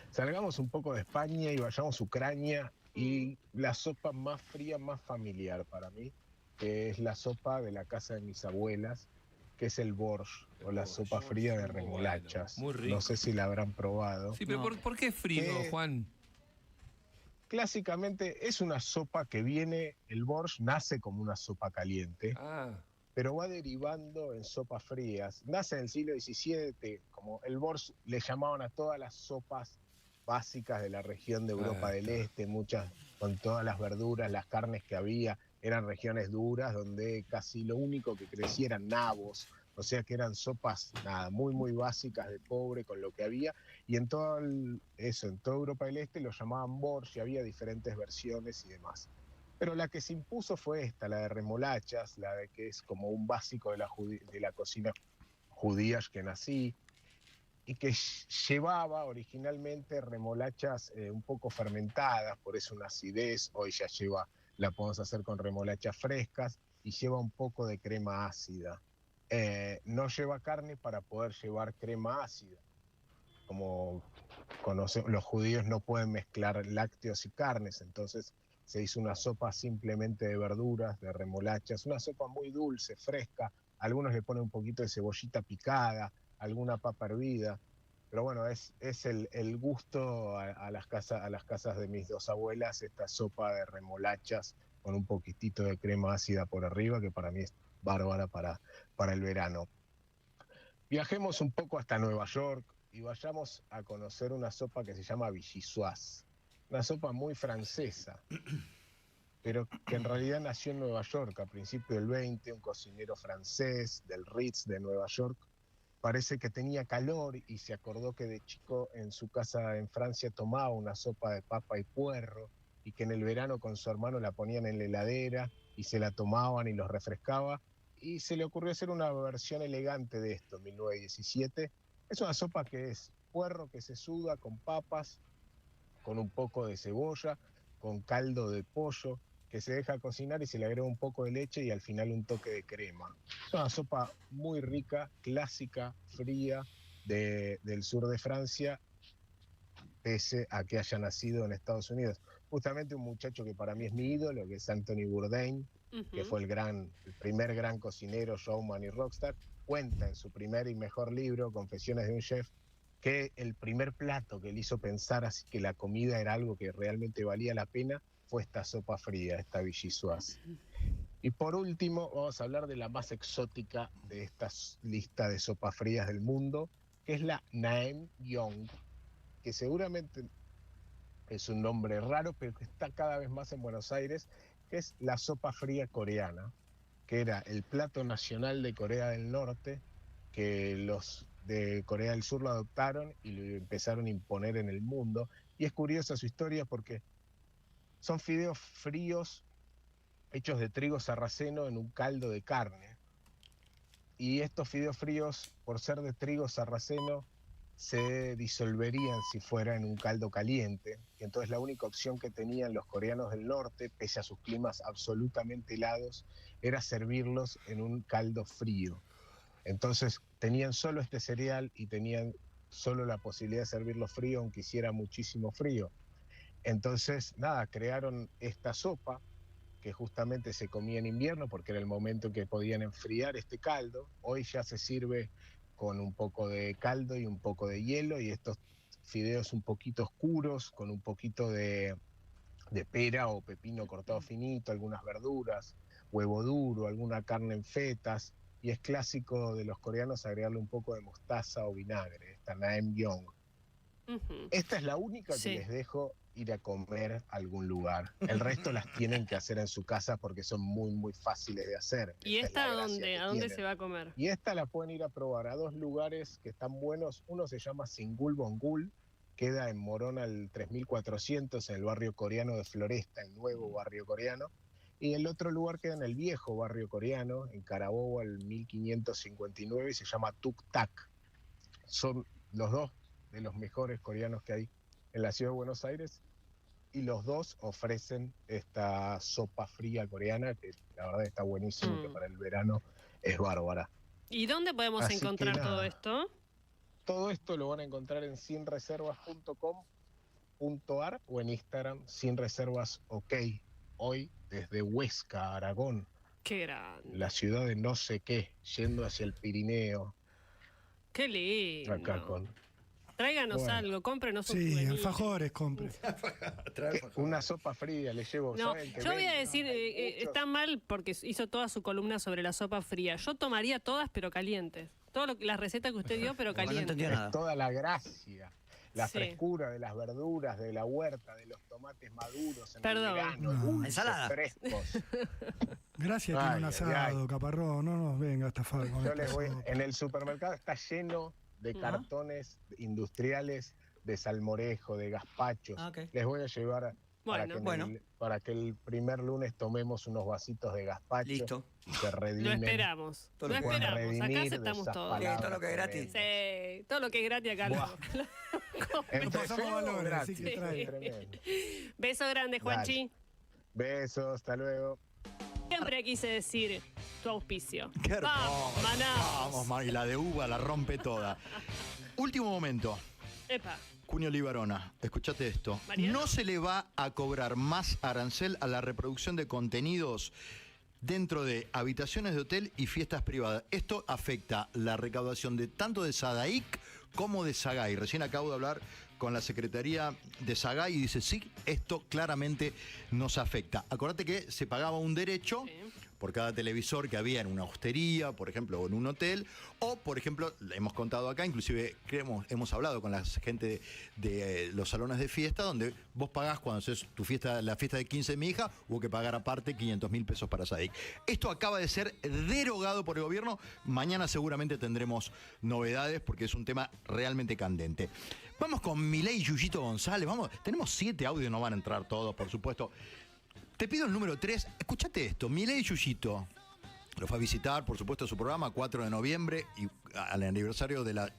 Salgamos un poco de España y vayamos a Ucrania, y la sopa más fría, más familiar para mí, que es la sopa de la casa de mis abuelas, que es el borscht, o la sopa fría de remolachas. Muy rico. No sé si la habrán probado. Sí, pero ¿por qué frío, Juan? Clásicamente es una sopa que viene, el borscht nace como una sopa caliente, pero va derivando en sopas frías. Nace en el siglo XVII, como el borscht le llamaban a todas las sopas básicas de la región de Europa del Este, muchas con todas las verduras, las carnes que había. Eran regiones duras donde casi lo único que crecía eran nabos, o sea que eran sopas muy, muy básicas de pobre con lo que había, y en todo en toda Europa del Este lo llamaban borscht, y había diferentes versiones y demás. Pero la que se impuso fue esta, la de remolachas, la de que es como un básico de la cocina judía ashkenazí, y que llevaba originalmente remolachas un poco fermentadas, por eso una acidez. Hoy ya la podemos hacer con remolachas frescas, y lleva un poco de crema ácida. No lleva carne para poder llevar crema ácida. Como los judíos no pueden mezclar lácteos y carnes, entonces se hizo una sopa simplemente de verduras, de remolachas, una sopa muy dulce, fresca. Algunos le ponen un poquito de cebollita picada, alguna papa hervida, pero bueno, es el gusto a las casas de mis dos abuelas, esta sopa de remolachas con un poquitito de crema ácida por arriba, que para mí es bárbara para el verano. Viajemos un poco hasta Nueva York y vayamos a conocer una sopa que se llama vichyssoise, una sopa muy francesa, pero que en realidad nació en Nueva York a principios del 20, un cocinero francés del Ritz de Nueva York. Parece que tenía calor y se acordó que de chico en su casa en Francia tomaba una sopa de papa y puerro, y que en el verano con su hermano la ponían en la heladera y se la tomaban y los refrescaba, y se le ocurrió hacer una versión elegante de esto en 1917. Es una sopa que es puerro que se suda con papas, con un poco de cebolla, con caldo de pollo, que se deja cocinar y se le agrega un poco de leche y al final un toque de crema. Es una sopa muy rica, clásica, fría, del sur de Francia, pese a que haya nacido en Estados Unidos. Justamente un muchacho que para mí es mi ídolo, que es Anthony Bourdain, que fue el primer gran cocinero, showman y rockstar, cuenta en su primer y mejor libro, Confesiones de un Chef, que el primer plato que le hizo pensar así que la comida era algo que realmente valía la pena fue esta sopa fría, esta vichyssoise. Y por último, vamos a hablar de la más exótica de esta lista de sopas frías del mundo, que es la naengmyeon, que seguramente es un nombre raro, pero que está cada vez más en Buenos Aires, que es la sopa fría coreana, que era el plato nacional de Corea del Norte, que los de Corea del Sur lo adoptaron y lo empezaron a imponer en el mundo. Y es curiosa su historia porque son fideos fríos hechos de trigo sarraceno en un caldo de carne. Y estos fideos fríos, por ser de trigo sarraceno, se disolverían si fuera en un caldo caliente. Y entonces la única opción que tenían los coreanos del norte, pese a sus climas absolutamente helados, era servirlos en un caldo frío. Entonces tenían solo este cereal y tenían solo la posibilidad de servirlo frío, aunque hiciera muchísimo frío. Entonces, nada, crearon esta sopa que justamente se comía en invierno porque era el momento en que podían enfriar este caldo. Hoy ya se sirve con un poco de caldo y un poco de hielo, y estos fideos un poquito oscuros, con un poquito de pera o pepino cortado finito, algunas verduras, huevo duro, alguna carne en fetas, y es clásico de los coreanos agregarle un poco de mostaza o vinagre, esta naengmyeon. Esta es la única que les dejo ir a comer a algún lugar. El resto las tienen que hacer en su casa porque son muy, muy fáciles de hacer. ¿Y esta a dónde se va a comer? Y esta la pueden ir a probar a 2 lugares que están buenos. Uno se llama Singul Bongul, queda en Morón al 3400, en el barrio coreano de Floresta, el nuevo barrio coreano. Y el otro lugar queda en el viejo barrio coreano, en Carabobo al 1559, y se llama Tuk Tak. Son los dos de los mejores coreanos que hay en la ciudad de Buenos Aires, y los dos ofrecen esta sopa fría coreana, que la verdad está buenísimo, que para el verano es bárbara. ¿Y dónde podemos encontrar todo esto? Todo esto lo van a encontrar en sinreservas.com.ar o en Instagram, sinreservasok. Hoy desde Huesca, Aragón. Qué grande. La ciudad de no sé qué, yendo hacia el Pirineo. Qué lindo. Acá con... Tráiganos algo, cómprenos un Sí, alfajores, compre. Una sopa fría le llevo. No, yo voy a decir, está mal porque hizo toda su columna sobre la sopa fría. Yo tomaría todas, pero calientes. Las recetas que usted dio, pero calientes. Toda la gracia, la frescura de las verduras, de la huerta, de los tomates maduros en el verano, ensalada. Frescos. Gracias, tiene un asado, Caparrós. No nos venga esta falta. Yo les voy, en el supermercado está lleno de cartones industriales de salmorejo, de gazpachos. Les voy a llevar para que el primer lunes tomemos unos vasitos de gazpacho. Listo. Y se redimen. Lo esperamos. Lo esperamos. Acá aceptamos todo. Todo lo que es gratis. Sí, todo lo que es gratis acá. Lo pasamos valores, así que tremendo. Beso grande, Juanchi. Besos, hasta luego. Siempre quise decir tu auspicio. Qué hermoso. Vamos, Manaos. Vamos, y la de uva la rompe toda. Último momento. Epa. Cunio Libarona, escúchate esto. Mariano. No se le va a cobrar más arancel a la reproducción de contenidos dentro de habitaciones de hotel y fiestas privadas. Esto afecta la recaudación de tanto de SADAIC como de SAGAI. Recién acabo de hablar con la Secretaría de SAGAI y dice, sí, esto claramente nos afecta. Acordate que se pagaba un derecho por cada televisor que había en una hostería, por ejemplo, o en un hotel, o, por ejemplo, hemos contado acá, inclusive hemos hablado con la gente de los salones de fiesta, donde vos pagás cuando haces tu fiesta, la fiesta de 15 de mi hija, hubo que pagar aparte 500.000 pesos para SADIC. Esto acaba de ser derogado por el gobierno. Mañana seguramente tendremos novedades porque es un tema realmente candente. Vamos con Milei y Yuyito González. Vamos, tenemos 7 audios, no van a entrar todos, por supuesto. Te pido el número 3. Escuchate esto. Milei y Yuyito lo fue a visitar, por supuesto, su programa 4 de noviembre y al aniversario de la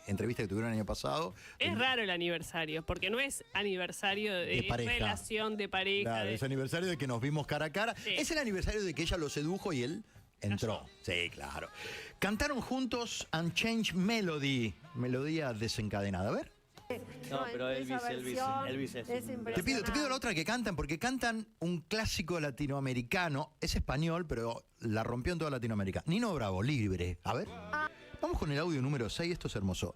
entrevista que tuvieron el año pasado. Es raro el aniversario, porque no es aniversario de relación, de pareja. Claro, es aniversario de que nos vimos cara a cara. Sí. Es el aniversario de que ella lo sedujo y él entró. Sí, claro. Cantaron juntos Unchanged Melody, melodía desencadenada. A ver. No, pero Elvis es Te pido la otra que cantan, porque cantan un clásico latinoamericano. Es español, pero la rompió en toda Latinoamérica. Nino Bravo, Libre. A ver. Vamos con el audio número 6, esto es hermoso.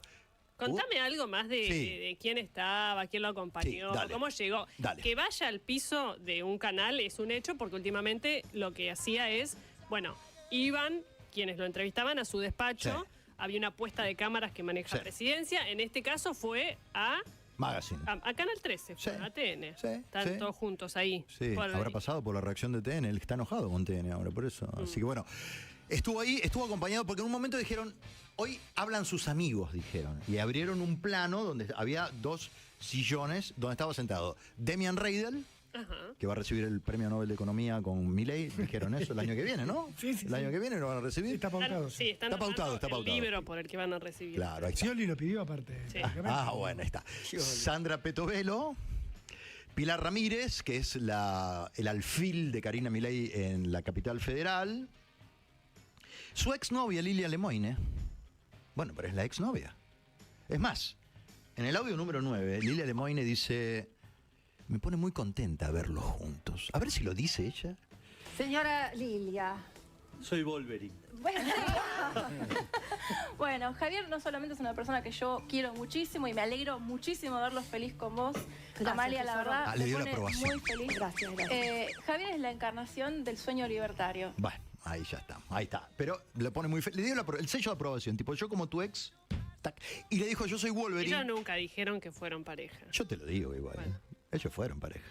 Contame algo más de quién estaba, quién lo acompañó, cómo llegó. Dale. Que vaya al piso de un canal es un hecho, porque últimamente lo que hacía es, iban quienes lo entrevistaban a su despacho. Había una puesta de cámaras que maneja Presidencia. En este caso fue a Magazine. A Canal 13, a TN. Están todos juntos ahí. Sí, habrá pasado por la reacción de TN. Él está enojado con TN ahora, por eso. Así que bueno, estuvo ahí, estuvo acompañado, porque en un momento dijeron, hoy hablan sus amigos, dijeron. Y abrieron un plano donde había 2 sillones donde estaba sentado Demian Reidel, que va a recibir el Premio Nobel de Economía con Milei. Dijeron eso el año que viene, ¿no? Sí. El año que viene lo van a recibir. Está pautado. Sí, está pautado. El libro por el que van a recibir. Claro, ahí está. Scioli lo pidió aparte. Sí. Bueno, ahí está. Sandra Petovelo, Pilar Ramírez, que es el alfil de Karina Milei en la capital federal. Su exnovia Lilia Lemoine. Bueno, pero es la exnovia. Es más, en el audio número 9, Lilia Lemoyne dice, me pone muy contenta verlos juntos. A ver si lo dice ella. Señora Lilia. Soy Wolverine. Bueno, Javier no solamente es una persona que yo quiero muchísimo y me alegro muchísimo de verlos feliz con vos. Gracias, Amalia, la verdad, le me dio la pone aprobación. muy feliz. Gracias. Javier es la encarnación del sueño libertario. Bueno, ahí ya está, ahí está. Pero le pone muy le dio el sello de aprobación, tipo yo como tu ex, tac, y le dijo yo soy Wolverine. Ellos nunca dijeron que fueron pareja. Yo te lo digo igual, Bueno. ellos fueron pareja.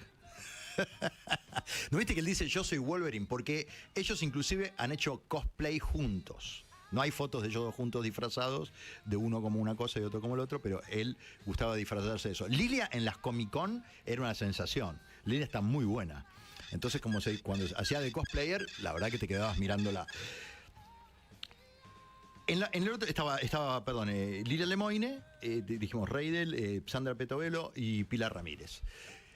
¿No viste que él dice yo soy Wolverine? Porque ellos inclusive han hecho cosplay juntos. No hay fotos de ellos dos juntos disfrazados, de uno como una cosa y otro como el otro, pero él gustaba disfrazarse de eso. Lilia en las Comic Con era una sensación. Lilia está muy buena. Entonces, cuando hacía de cosplayer, la verdad que te quedabas mirándola. En el otro estaba Lilia Lemoyne, dijimos Reidel, Sandra Petovelo y Pilar Ramírez.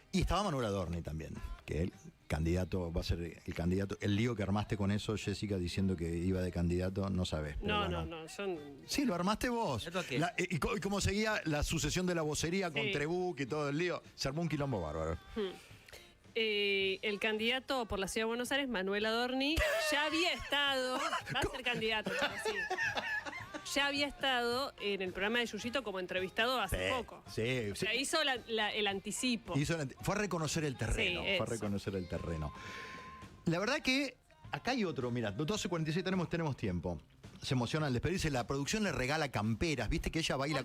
Y estaba Manuel Adorni también, que el candidato va a ser el candidato. El lío que armaste con eso, Jessica, diciendo que iba de candidato, no sabés. No. Sí, lo armaste vos. Y como seguía la sucesión de la vocería con Trebuch y todo el lío, se armó un quilombo bárbaro. El candidato por la Ciudad de Buenos Aires, Manuel Adorni, ya había estado, va a ser candidato, sí. Ya había estado en el programa de Yuyito como entrevistado hace poco. Sí. O sea, hizo el anticipo. Fue a reconocer el terreno. Sí, fue a reconocer el terreno. La verdad que acá hay otro, mira, 12:46 tenemos tiempo. Se emociona al despedirse. La producción le regala camperas. Viste que ella baila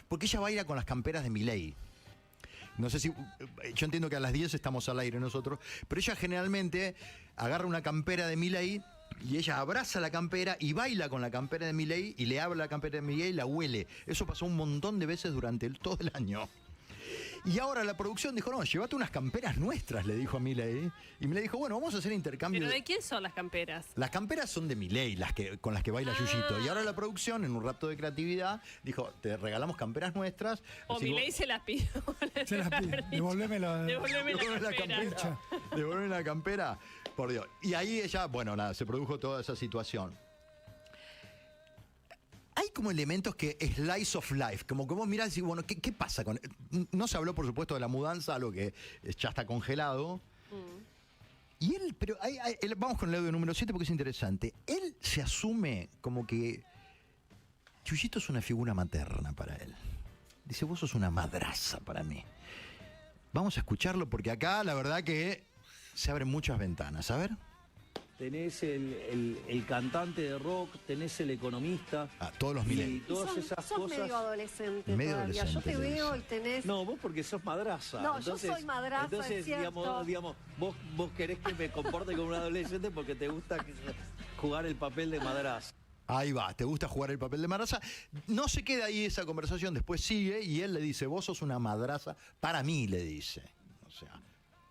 porque ella baila con las camperas de Milei. No sé si. Yo entiendo que a las 10 estamos al aire nosotros, pero ella generalmente agarra una campera de Milei y ella abraza la campera y baila con la campera de Milei y le habla a la campera de Milei y la huele. Eso pasó un montón de veces durante todo el año. Y ahora la producción dijo, no, llévate unas camperas nuestras, le dijo a Milei. Y Milei dijo, bueno, vamos a hacer intercambio. ¿Pero de quién son las camperas? Las camperas son de Milei, con las que baila Yuyito. Y ahora la producción, en un rapto de creatividad, dijo, te regalamos camperas nuestras. O Milei se las pidió. Se las pidió. Devolveme la campera. Devolveme la campera. Por Dios. Y ahí ella, bueno, nada, se produjo toda esa situación. Hay como elementos que slice of life, como que vos mirás y decís, bueno, ¿qué pasa con...? No se habló, por supuesto, de la mudanza, algo que ya está congelado. Y él, pero vamos con el audio número 7 porque es interesante. Él se asume como que Yuyito es una figura materna para él. Dice, vos sos una madraza para mí. Vamos a escucharlo porque acá la verdad que se abren muchas ventanas. A ver. Tenés el cantante de rock, tenés el economista. Todos los Milei. Y todas esas sos cosas. medio adolescente todavía. Yo te veo y tenés. No, vos porque sos madraza. No, entonces, yo soy madraza. Entonces, es cierto. digamos, vos querés que me comporte como un adolescente porque te gusta jugar el papel de madraza. Ahí va, te gusta jugar el papel de madraza. No se queda ahí esa conversación, después sigue y él le dice, vos sos una madraza, para mí, le dice. O sea,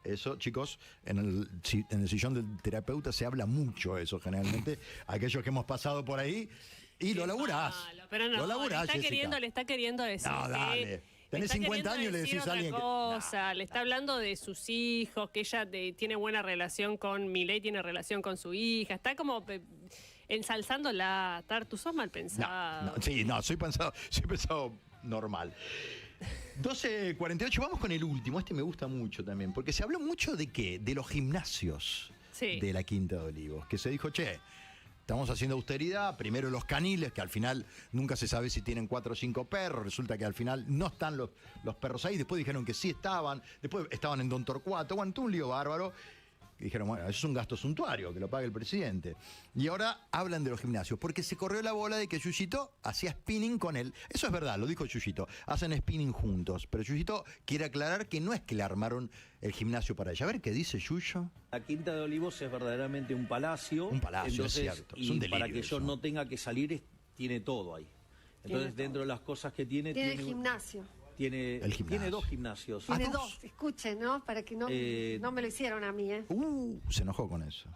eso, chicos, en el sillón del terapeuta se habla mucho eso generalmente. Aquellos que hemos pasado por ahí y lo laburás. Pero no, lo laburás, le está queriendo decir. No, dale. Tenés 50 años y le decís a alguien que... le está hablando de sus hijos, que ella tiene buena relación con Milei, tiene relación con su hija. Está como ensalzándola. Tartu, sos mal pensado. Soy pensado normal. 12:48, vamos con el último. Este me gusta mucho también, porque se habló mucho de ¿qué? De los gimnasios de la Quinta de Olivos. Que se dijo, estamos haciendo austeridad, primero los caniles, que al final nunca se sabe si tienen 4 o 5 perros, resulta que al final no están los perros ahí, después dijeron que sí estaban, después estaban en Don Torcuato, bueno, un lío bárbaro. Y dijeron, bueno, eso es un gasto suntuario, que lo pague el presidente. Y ahora hablan de los gimnasios, porque se corrió la bola de que Yuyito hacía spinning con él. Eso es verdad, lo dijo Yuyito, hacen spinning juntos. Pero Yuyito quiere aclarar que no es que le armaron el gimnasio para ella. A ver qué dice Yuyo. La Quinta de Olivos es verdaderamente un palacio. Un palacio, entonces, es cierto. Es y un delirio para que yo eso. no tenga que salir, tiene todo ahí. Entonces, dentro de las cosas que tiene el gimnasio. Tiene 2 gimnasios. Tiene 2, escuchen, ¿no? Para que no me lo hicieron a mí, Se enojó con eso.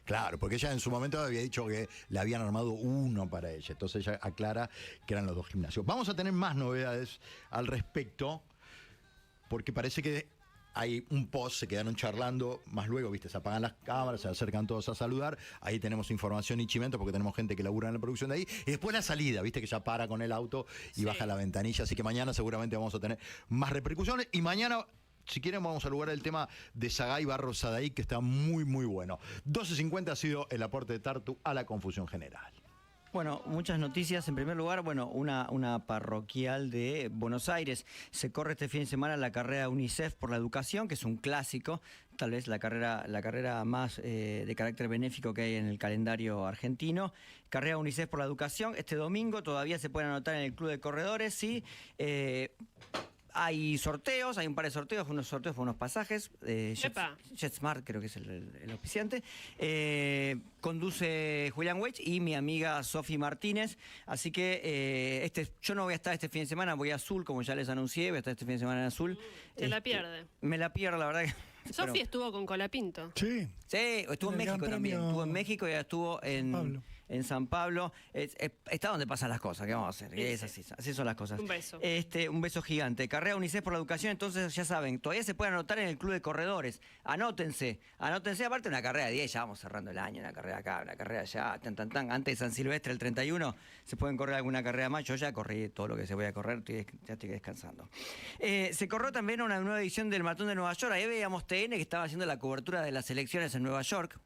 Claro, porque ella en su momento había dicho que le habían armado uno para ella. Entonces ella aclara que eran los 2 gimnasios. Vamos a tener más novedades al respecto, porque parece que hay un post, se quedaron charlando, más luego, viste, se apagan las cámaras, se acercan todos a saludar, ahí tenemos información y chimentos porque tenemos gente que labura en la producción de ahí, y después la salida, viste, que ya para con el auto y baja la ventanilla, así que mañana seguramente vamos a tener más repercusiones, y mañana, si quieren, vamos a lugar el tema de Sagay Barros Sadaí, que está muy, muy bueno. 12:50 ha sido el aporte de Tartu a la confusión general. Bueno, muchas noticias. En primer lugar, bueno, una parroquial de Buenos Aires. Se corre este fin de semana la carrera UNICEF por la educación, que es un clásico, tal vez la carrera más de carácter benéfico que hay en el calendario argentino. Carrera UNICEF por la educación. Este domingo todavía se pueden anotar en el Club de Corredores, sí. Hay sorteos, hay un par de sorteos, unos sorteos por unos pasajes. JetSmart creo que es el auspiciante. Conduce Julián Weich y mi amiga Sofi Martínez. Así que yo no voy a estar este fin de semana, voy a Azul, como ya les anuncié, voy a estar este fin de semana en Azul. Se la pierde. Me la pierdo, la verdad que... Sofi estuvo con Colapinto. Sí. Sí, estuvo en México también. Estuvo en México y estuvo en San Pablo. Está donde pasan las cosas, ¿qué vamos a hacer? Es así son las cosas. Un beso. Un beso gigante. Carrera UNICEF por la educación, entonces ya saben, todavía se pueden anotar en el Club de Corredores. Anótense, aparte una carrera de 10, ya vamos cerrando el año, una carrera acá, una carrera allá, antes de San Silvestre el 31, se pueden correr alguna carrera más. Yo ya corrí todo lo que se voy a correr, ya estoy descansando. Se corrió también una nueva edición del Maratón de Nueva York. Ahí veíamos TN que estaba haciendo la cobertura de las elecciones en Nueva York.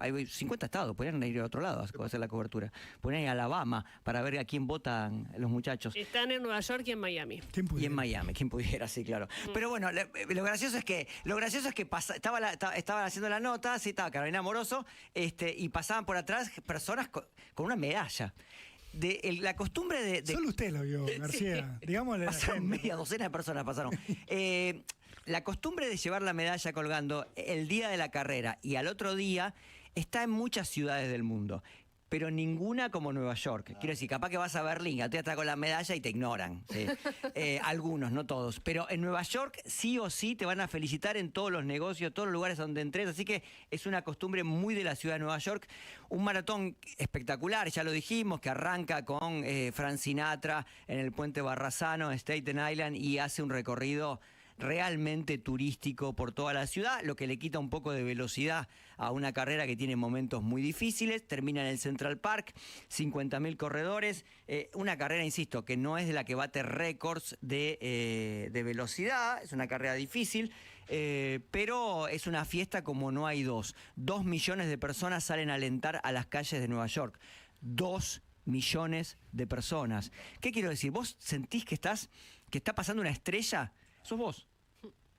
Hay 50 estados, podrían ir a otro lado a hacer la cobertura. Podrían ir a Alabama para ver a quién votan los muchachos. Están en Nueva York y en Miami. Y en Miami, quien pudiera, sí, claro. Pero bueno, lo gracioso es que estaba haciendo la nota, sí, estaba Carolina Moroso, y pasaban por atrás personas con una medalla. La costumbre de... Solo usted lo vio, García. Sí. Digámosle. Pasaron media docena de personas, pasaron. La costumbre de llevar la medalla colgando el día de la carrera y al otro día está en muchas ciudades del mundo, pero ninguna como Nueva York. Quiero decir, capaz que vas a Berlín, a ti estás con la medalla y te ignoran. ¿Sí? Algunos, no todos. Pero en Nueva York sí o sí te van a felicitar en todos los negocios, todos los lugares donde entres. Así que es una costumbre muy de la ciudad de Nueva York. Un maratón espectacular, ya lo dijimos, que arranca con Frank Sinatra en el puente Barrazano, Staten Island, y hace un recorrido realmente turístico por toda la ciudad, lo que le quita un poco de velocidad a una carrera que tiene momentos muy difíciles. Termina en el Central Park, 50.000 corredores, una carrera, insisto, que no es de la que bate récords de velocidad, es una carrera difícil, pero es una fiesta como no hay dos. 2 millones de personas salen a alentar a las calles de Nueva York. 2 millones de personas. ¿Qué quiero decir? ¿Vos sentís que está pasando una estrella? Sos vos.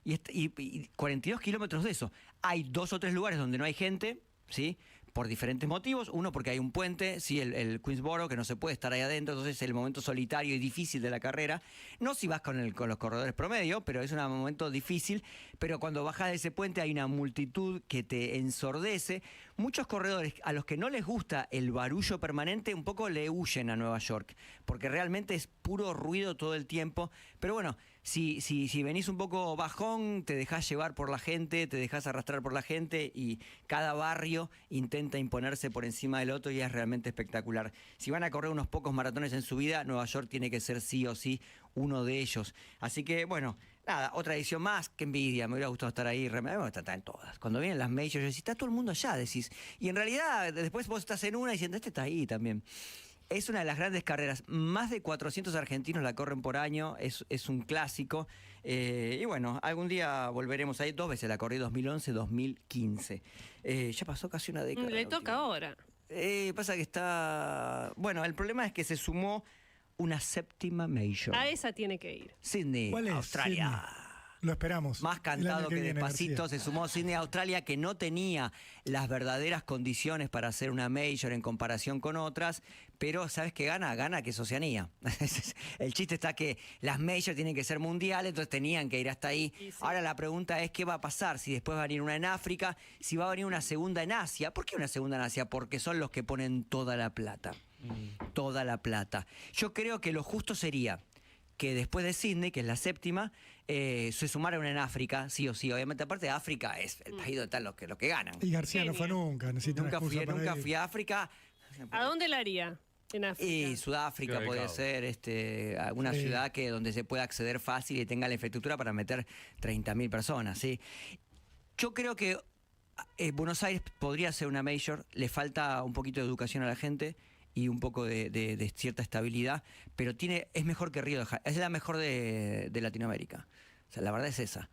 Y 42 kilómetros de eso. Hay 2 o 3 lugares donde no hay gente, ¿sí? Por diferentes motivos. Uno, porque hay un puente, sí, el Queensboro, que no se puede estar ahí adentro, entonces es el momento solitario y difícil de la carrera. No si vas con los corredores promedio, pero es un momento difícil. Pero cuando bajas de ese puente hay una multitud que te ensordece. Muchos corredores a los que no les gusta el barullo permanente un poco le huyen a Nueva York, porque realmente es puro ruido todo el tiempo. Pero bueno, si venís un poco bajón, te dejás llevar por la gente, te dejás arrastrar por la gente y cada barrio intenta imponerse por encima del otro y es realmente espectacular. Si van a correr unos pocos maratones en su vida, Nueva York tiene que ser sí o sí uno de ellos. Así que bueno, nada, otra edición más, qué envidia, me hubiera gustado estar ahí, me hubiera gustado estar en todas. Cuando vienen las majors, yo decís, está todo el mundo allá, decís. Y en realidad, después vos estás en una diciendo, este está ahí también. Es una de las grandes carreras. Más de 400 argentinos la corren por año. Es un clásico. Y bueno, algún día volveremos ahí. 2 veces la corrí, 2011, 2015. Ya pasó casi una década. Le toca ahora. Pasa que está... Bueno, el problema es que se sumó una 7ª major. A esa tiene que ir. Sydney, ¿Cuál es? Australia. Sydney. Lo esperamos. Más cantado que Despacito, García. se sumó Sydney, Australia, que no tenía las verdaderas condiciones para hacer una major en comparación con otras, pero ¿sabes qué gana? Gana que es Oceanía. El chiste está que las majors tienen que ser mundiales, entonces tenían que ir hasta ahí. Sí. Ahora la pregunta es qué va a pasar, si después va a venir una en África, si va a venir una segunda en Asia. ¿Por qué una segunda en Asia? Porque son los que ponen toda la plata. Toda la plata. Yo creo que lo justo sería que después de Sydney, que es la 7ª, se sumara una en África, sí o sí. Obviamente, aparte de África, es el país donde están los que ganan. Y García no fue nunca. Nunca fui a África. ¿A dónde la haría? En África. Y Sudáfrica puede ser alguna ciudad donde se pueda acceder fácil y tenga la infraestructura para meter 30.000 personas. ¿Sí? Yo creo que Buenos Aires podría ser una major, le falta un poquito de educación a la gente y un poco de cierta estabilidad, pero es mejor que Río de Janeiro, es la mejor de Latinoamérica. O sea, la verdad es esa.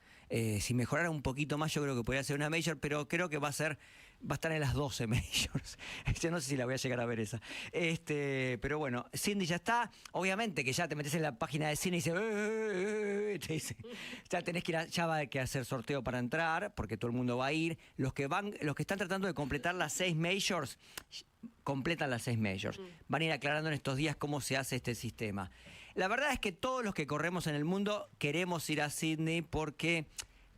Si mejorara un poquito más, yo creo que podría ser una major, pero creo que va a estar en las 12 majors. Yo no sé si la voy a llegar a ver esa. Pero bueno, Cindy ya está. Obviamente que ya te metes en la página de cine y te dice, ya tenés que ir ya va a que hacer sorteo para entrar, porque todo el mundo va a ir. Los que están tratando de completar las 6 majors, completan las 6 majors. Van a ir aclarando en estos días cómo se hace este sistema. La verdad es que todos los que corremos en el mundo queremos ir a Sydney porque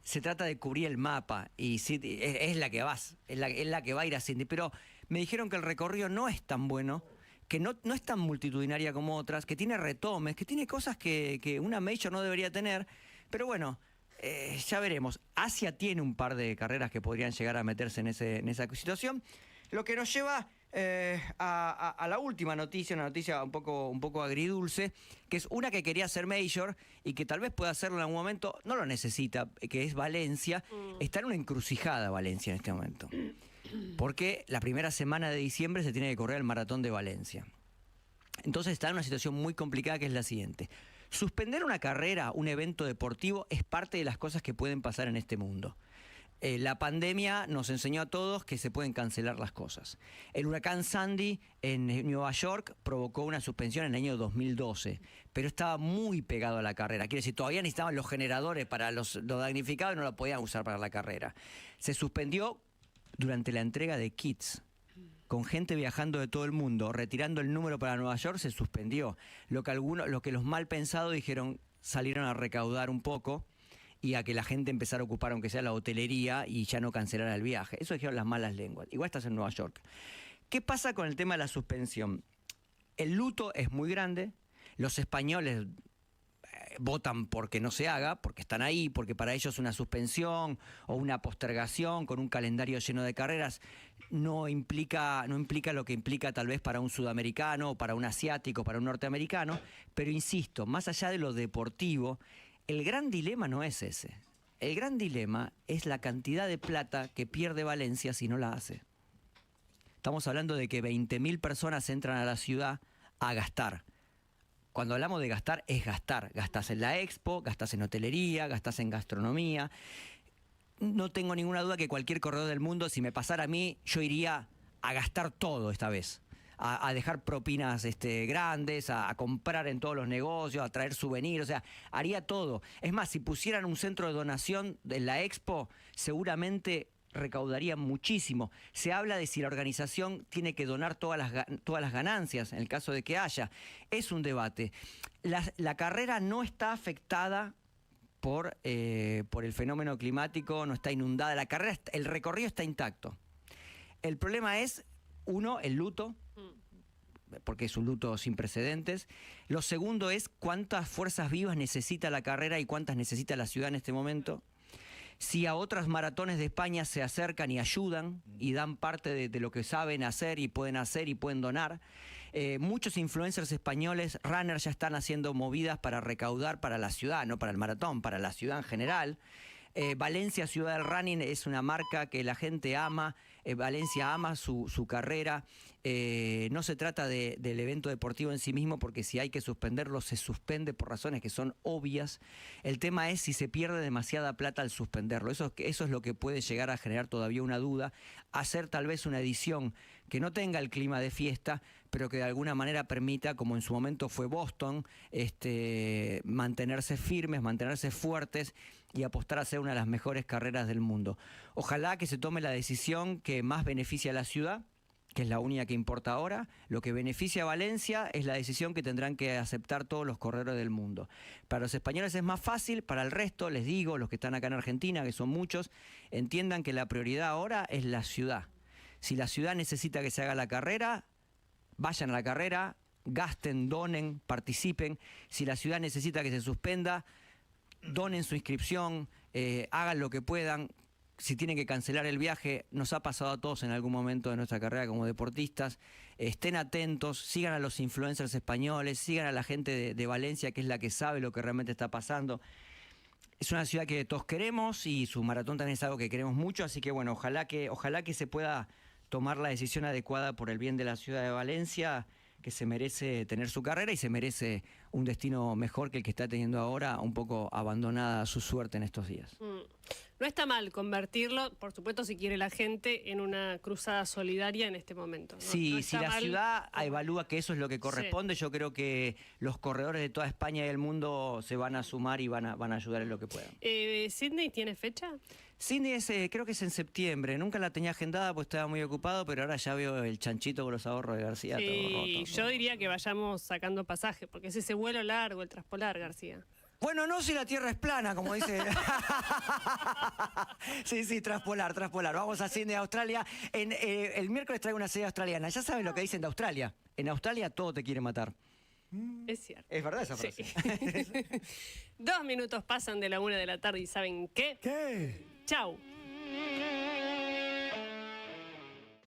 se trata de cubrir el mapa y Sydney es la que es la que va a ir a Sydney. Pero me dijeron que el recorrido no es tan bueno, que no es tan multitudinaria como otras, que tiene retomes, que tiene cosas que una major no debería tener. Pero bueno, ya veremos. Asia tiene un par de carreras que podrían llegar a meterse en esa situación. Lo que nos lleva a la última noticia, una noticia un poco agridulce, que es una que quería ser major y que tal vez pueda hacerlo en algún momento, no lo necesita, que es Valencia. Está en una encrucijada Valencia en este momento, porque la primera semana de diciembre se tiene que correr el maratón de Valencia. Entonces está en una situación muy complicada, que es la siguiente: suspender una carrera, un evento deportivo, es parte de las cosas que pueden pasar en este mundo. La pandemia nos enseñó a todos que se pueden cancelar las cosas. El huracán Sandy en Nueva York provocó una suspensión en el año 2012, pero estaba muy pegado a la carrera. Quiere decir, todavía necesitaban los generadores para los damnificados y no lo podían usar para la carrera. Se suspendió durante la entrega de kits, con gente viajando de todo el mundo, retirando el número para Nueva York, se suspendió. Lo que los mal pensados dijeron, salieron a recaudar un poco y a que la gente empezara a ocupar, aunque sea la hotelería, y ya no cancelara el viaje. Eso dijeron las malas lenguas. Igual estás en Nueva York. ¿Qué pasa con el tema de la suspensión? El luto es muy grande. Los españoles votan porque no se haga, porque están ahí, porque para ellos una suspensión o una postergación con un calendario lleno de carreras no implica lo que implica tal vez para un sudamericano, para un asiático, para un norteamericano. Pero insisto, más allá de lo deportivo, el gran dilema no es ese. El gran dilema es la cantidad de plata que pierde Valencia si no la hace. Estamos hablando de que 20.000 personas entran a la ciudad a gastar. Cuando hablamos de gastar, es gastar. Gastás en la Expo, gastás en hotelería, gastás en gastronomía. No tengo ninguna duda que cualquier corredor del mundo, si me pasara a mí, yo iría a gastar todo esta vez. A dejar propinas grandes, a comprar en todos los negocios, a traer souvenirs, o sea, haría todo. Es más, si pusieran un centro de donación en la Expo, seguramente recaudaría muchísimo. Se habla de si la organización tiene que donar todas las ganancias, en el caso de que haya. Es un debate. La carrera no está afectada por el fenómeno climático, no está inundada. La carrera, el recorrido está intacto. El problema es, uno, el luto, porque es un luto sin precedentes. Lo segundo es cuántas fuerzas vivas necesita la carrera y cuántas necesita la ciudad en este momento. Si a otras maratones de España se acercan y ayudan y dan parte de lo que saben hacer y pueden donar. Muchos influencers españoles, runners, ya están haciendo movidas para recaudar para la ciudad, no para el maratón, para la ciudad en general. Valencia, ciudad del running, es una marca que la gente ama. Valencia ama su carrera. No se trata del evento deportivo en sí mismo, porque si hay que suspenderlo, se suspende por razones que son obvias. El tema es si se pierde demasiada plata al suspenderlo. Eso es lo que puede llegar a generar todavía una duda. Hacer tal vez una edición que no tenga el clima de fiesta, pero que de alguna manera permita, como en su momento fue Boston, mantenerse firmes, mantenerse fuertes y apostar a ser una de las mejores carreras del mundo. Ojalá que se tome la decisión que más beneficia a la ciudad, que es la única que importa ahora. Lo que beneficia a Valencia es la decisión que tendrán que aceptar todos los corredores del mundo. Para los españoles es más fácil, para el resto, les digo, los que están acá en Argentina, que son muchos, entiendan que la prioridad ahora es la ciudad. Si la ciudad necesita que se haga la carrera, vayan a la carrera, gasten, donen, participen. Si la ciudad necesita que se suspenda, donen su inscripción, hagan lo que puedan. si tienen que cancelar el viaje, nos ha pasado a todos en algún momento de nuestra carrera como deportistas. Estén atentos, sigan a los influencers españoles, sigan a la gente de Valencia, que es la que sabe lo que realmente está pasando. Es una ciudad que todos queremos y su maratón también es algo que queremos mucho, así que bueno, ojalá que se pueda tomar la decisión adecuada por el bien de la ciudad de Valencia, que se merece tener su carrera y se merece un destino mejor que el que está teniendo ahora, un poco abandonada su suerte en estos días. No está mal convertirlo, por supuesto, si quiere la gente, en una cruzada solidaria en este momento. ¿No? Sí, no si la ciudad evalúa que eso es lo que corresponde, yo creo que los corredores de toda España y el mundo se van a sumar y van a ayudar en lo que puedan. ¿Sydney tiene fecha? Sydney creo que es en septiembre. Nunca la tenía agendada porque estaba muy ocupado, pero ahora ya veo el chanchito con los ahorros de García. Sí, todo roto. Yo diría que vayamos sacando pasaje, porque es ese vuelo largo, el traspolar, García. Bueno, no si la Tierra es plana, como dice. Sí, traspolar. Vamos a Sydney, Australia. El miércoles traigo una serie australiana. Ya saben lo que dicen de Australia. En Australia todo te quiere matar. Es cierto. Es verdad esa frase. Sí. 2 minutos pasan de la 1 de la tarde y ¿saben qué? ¿Qué? Chau.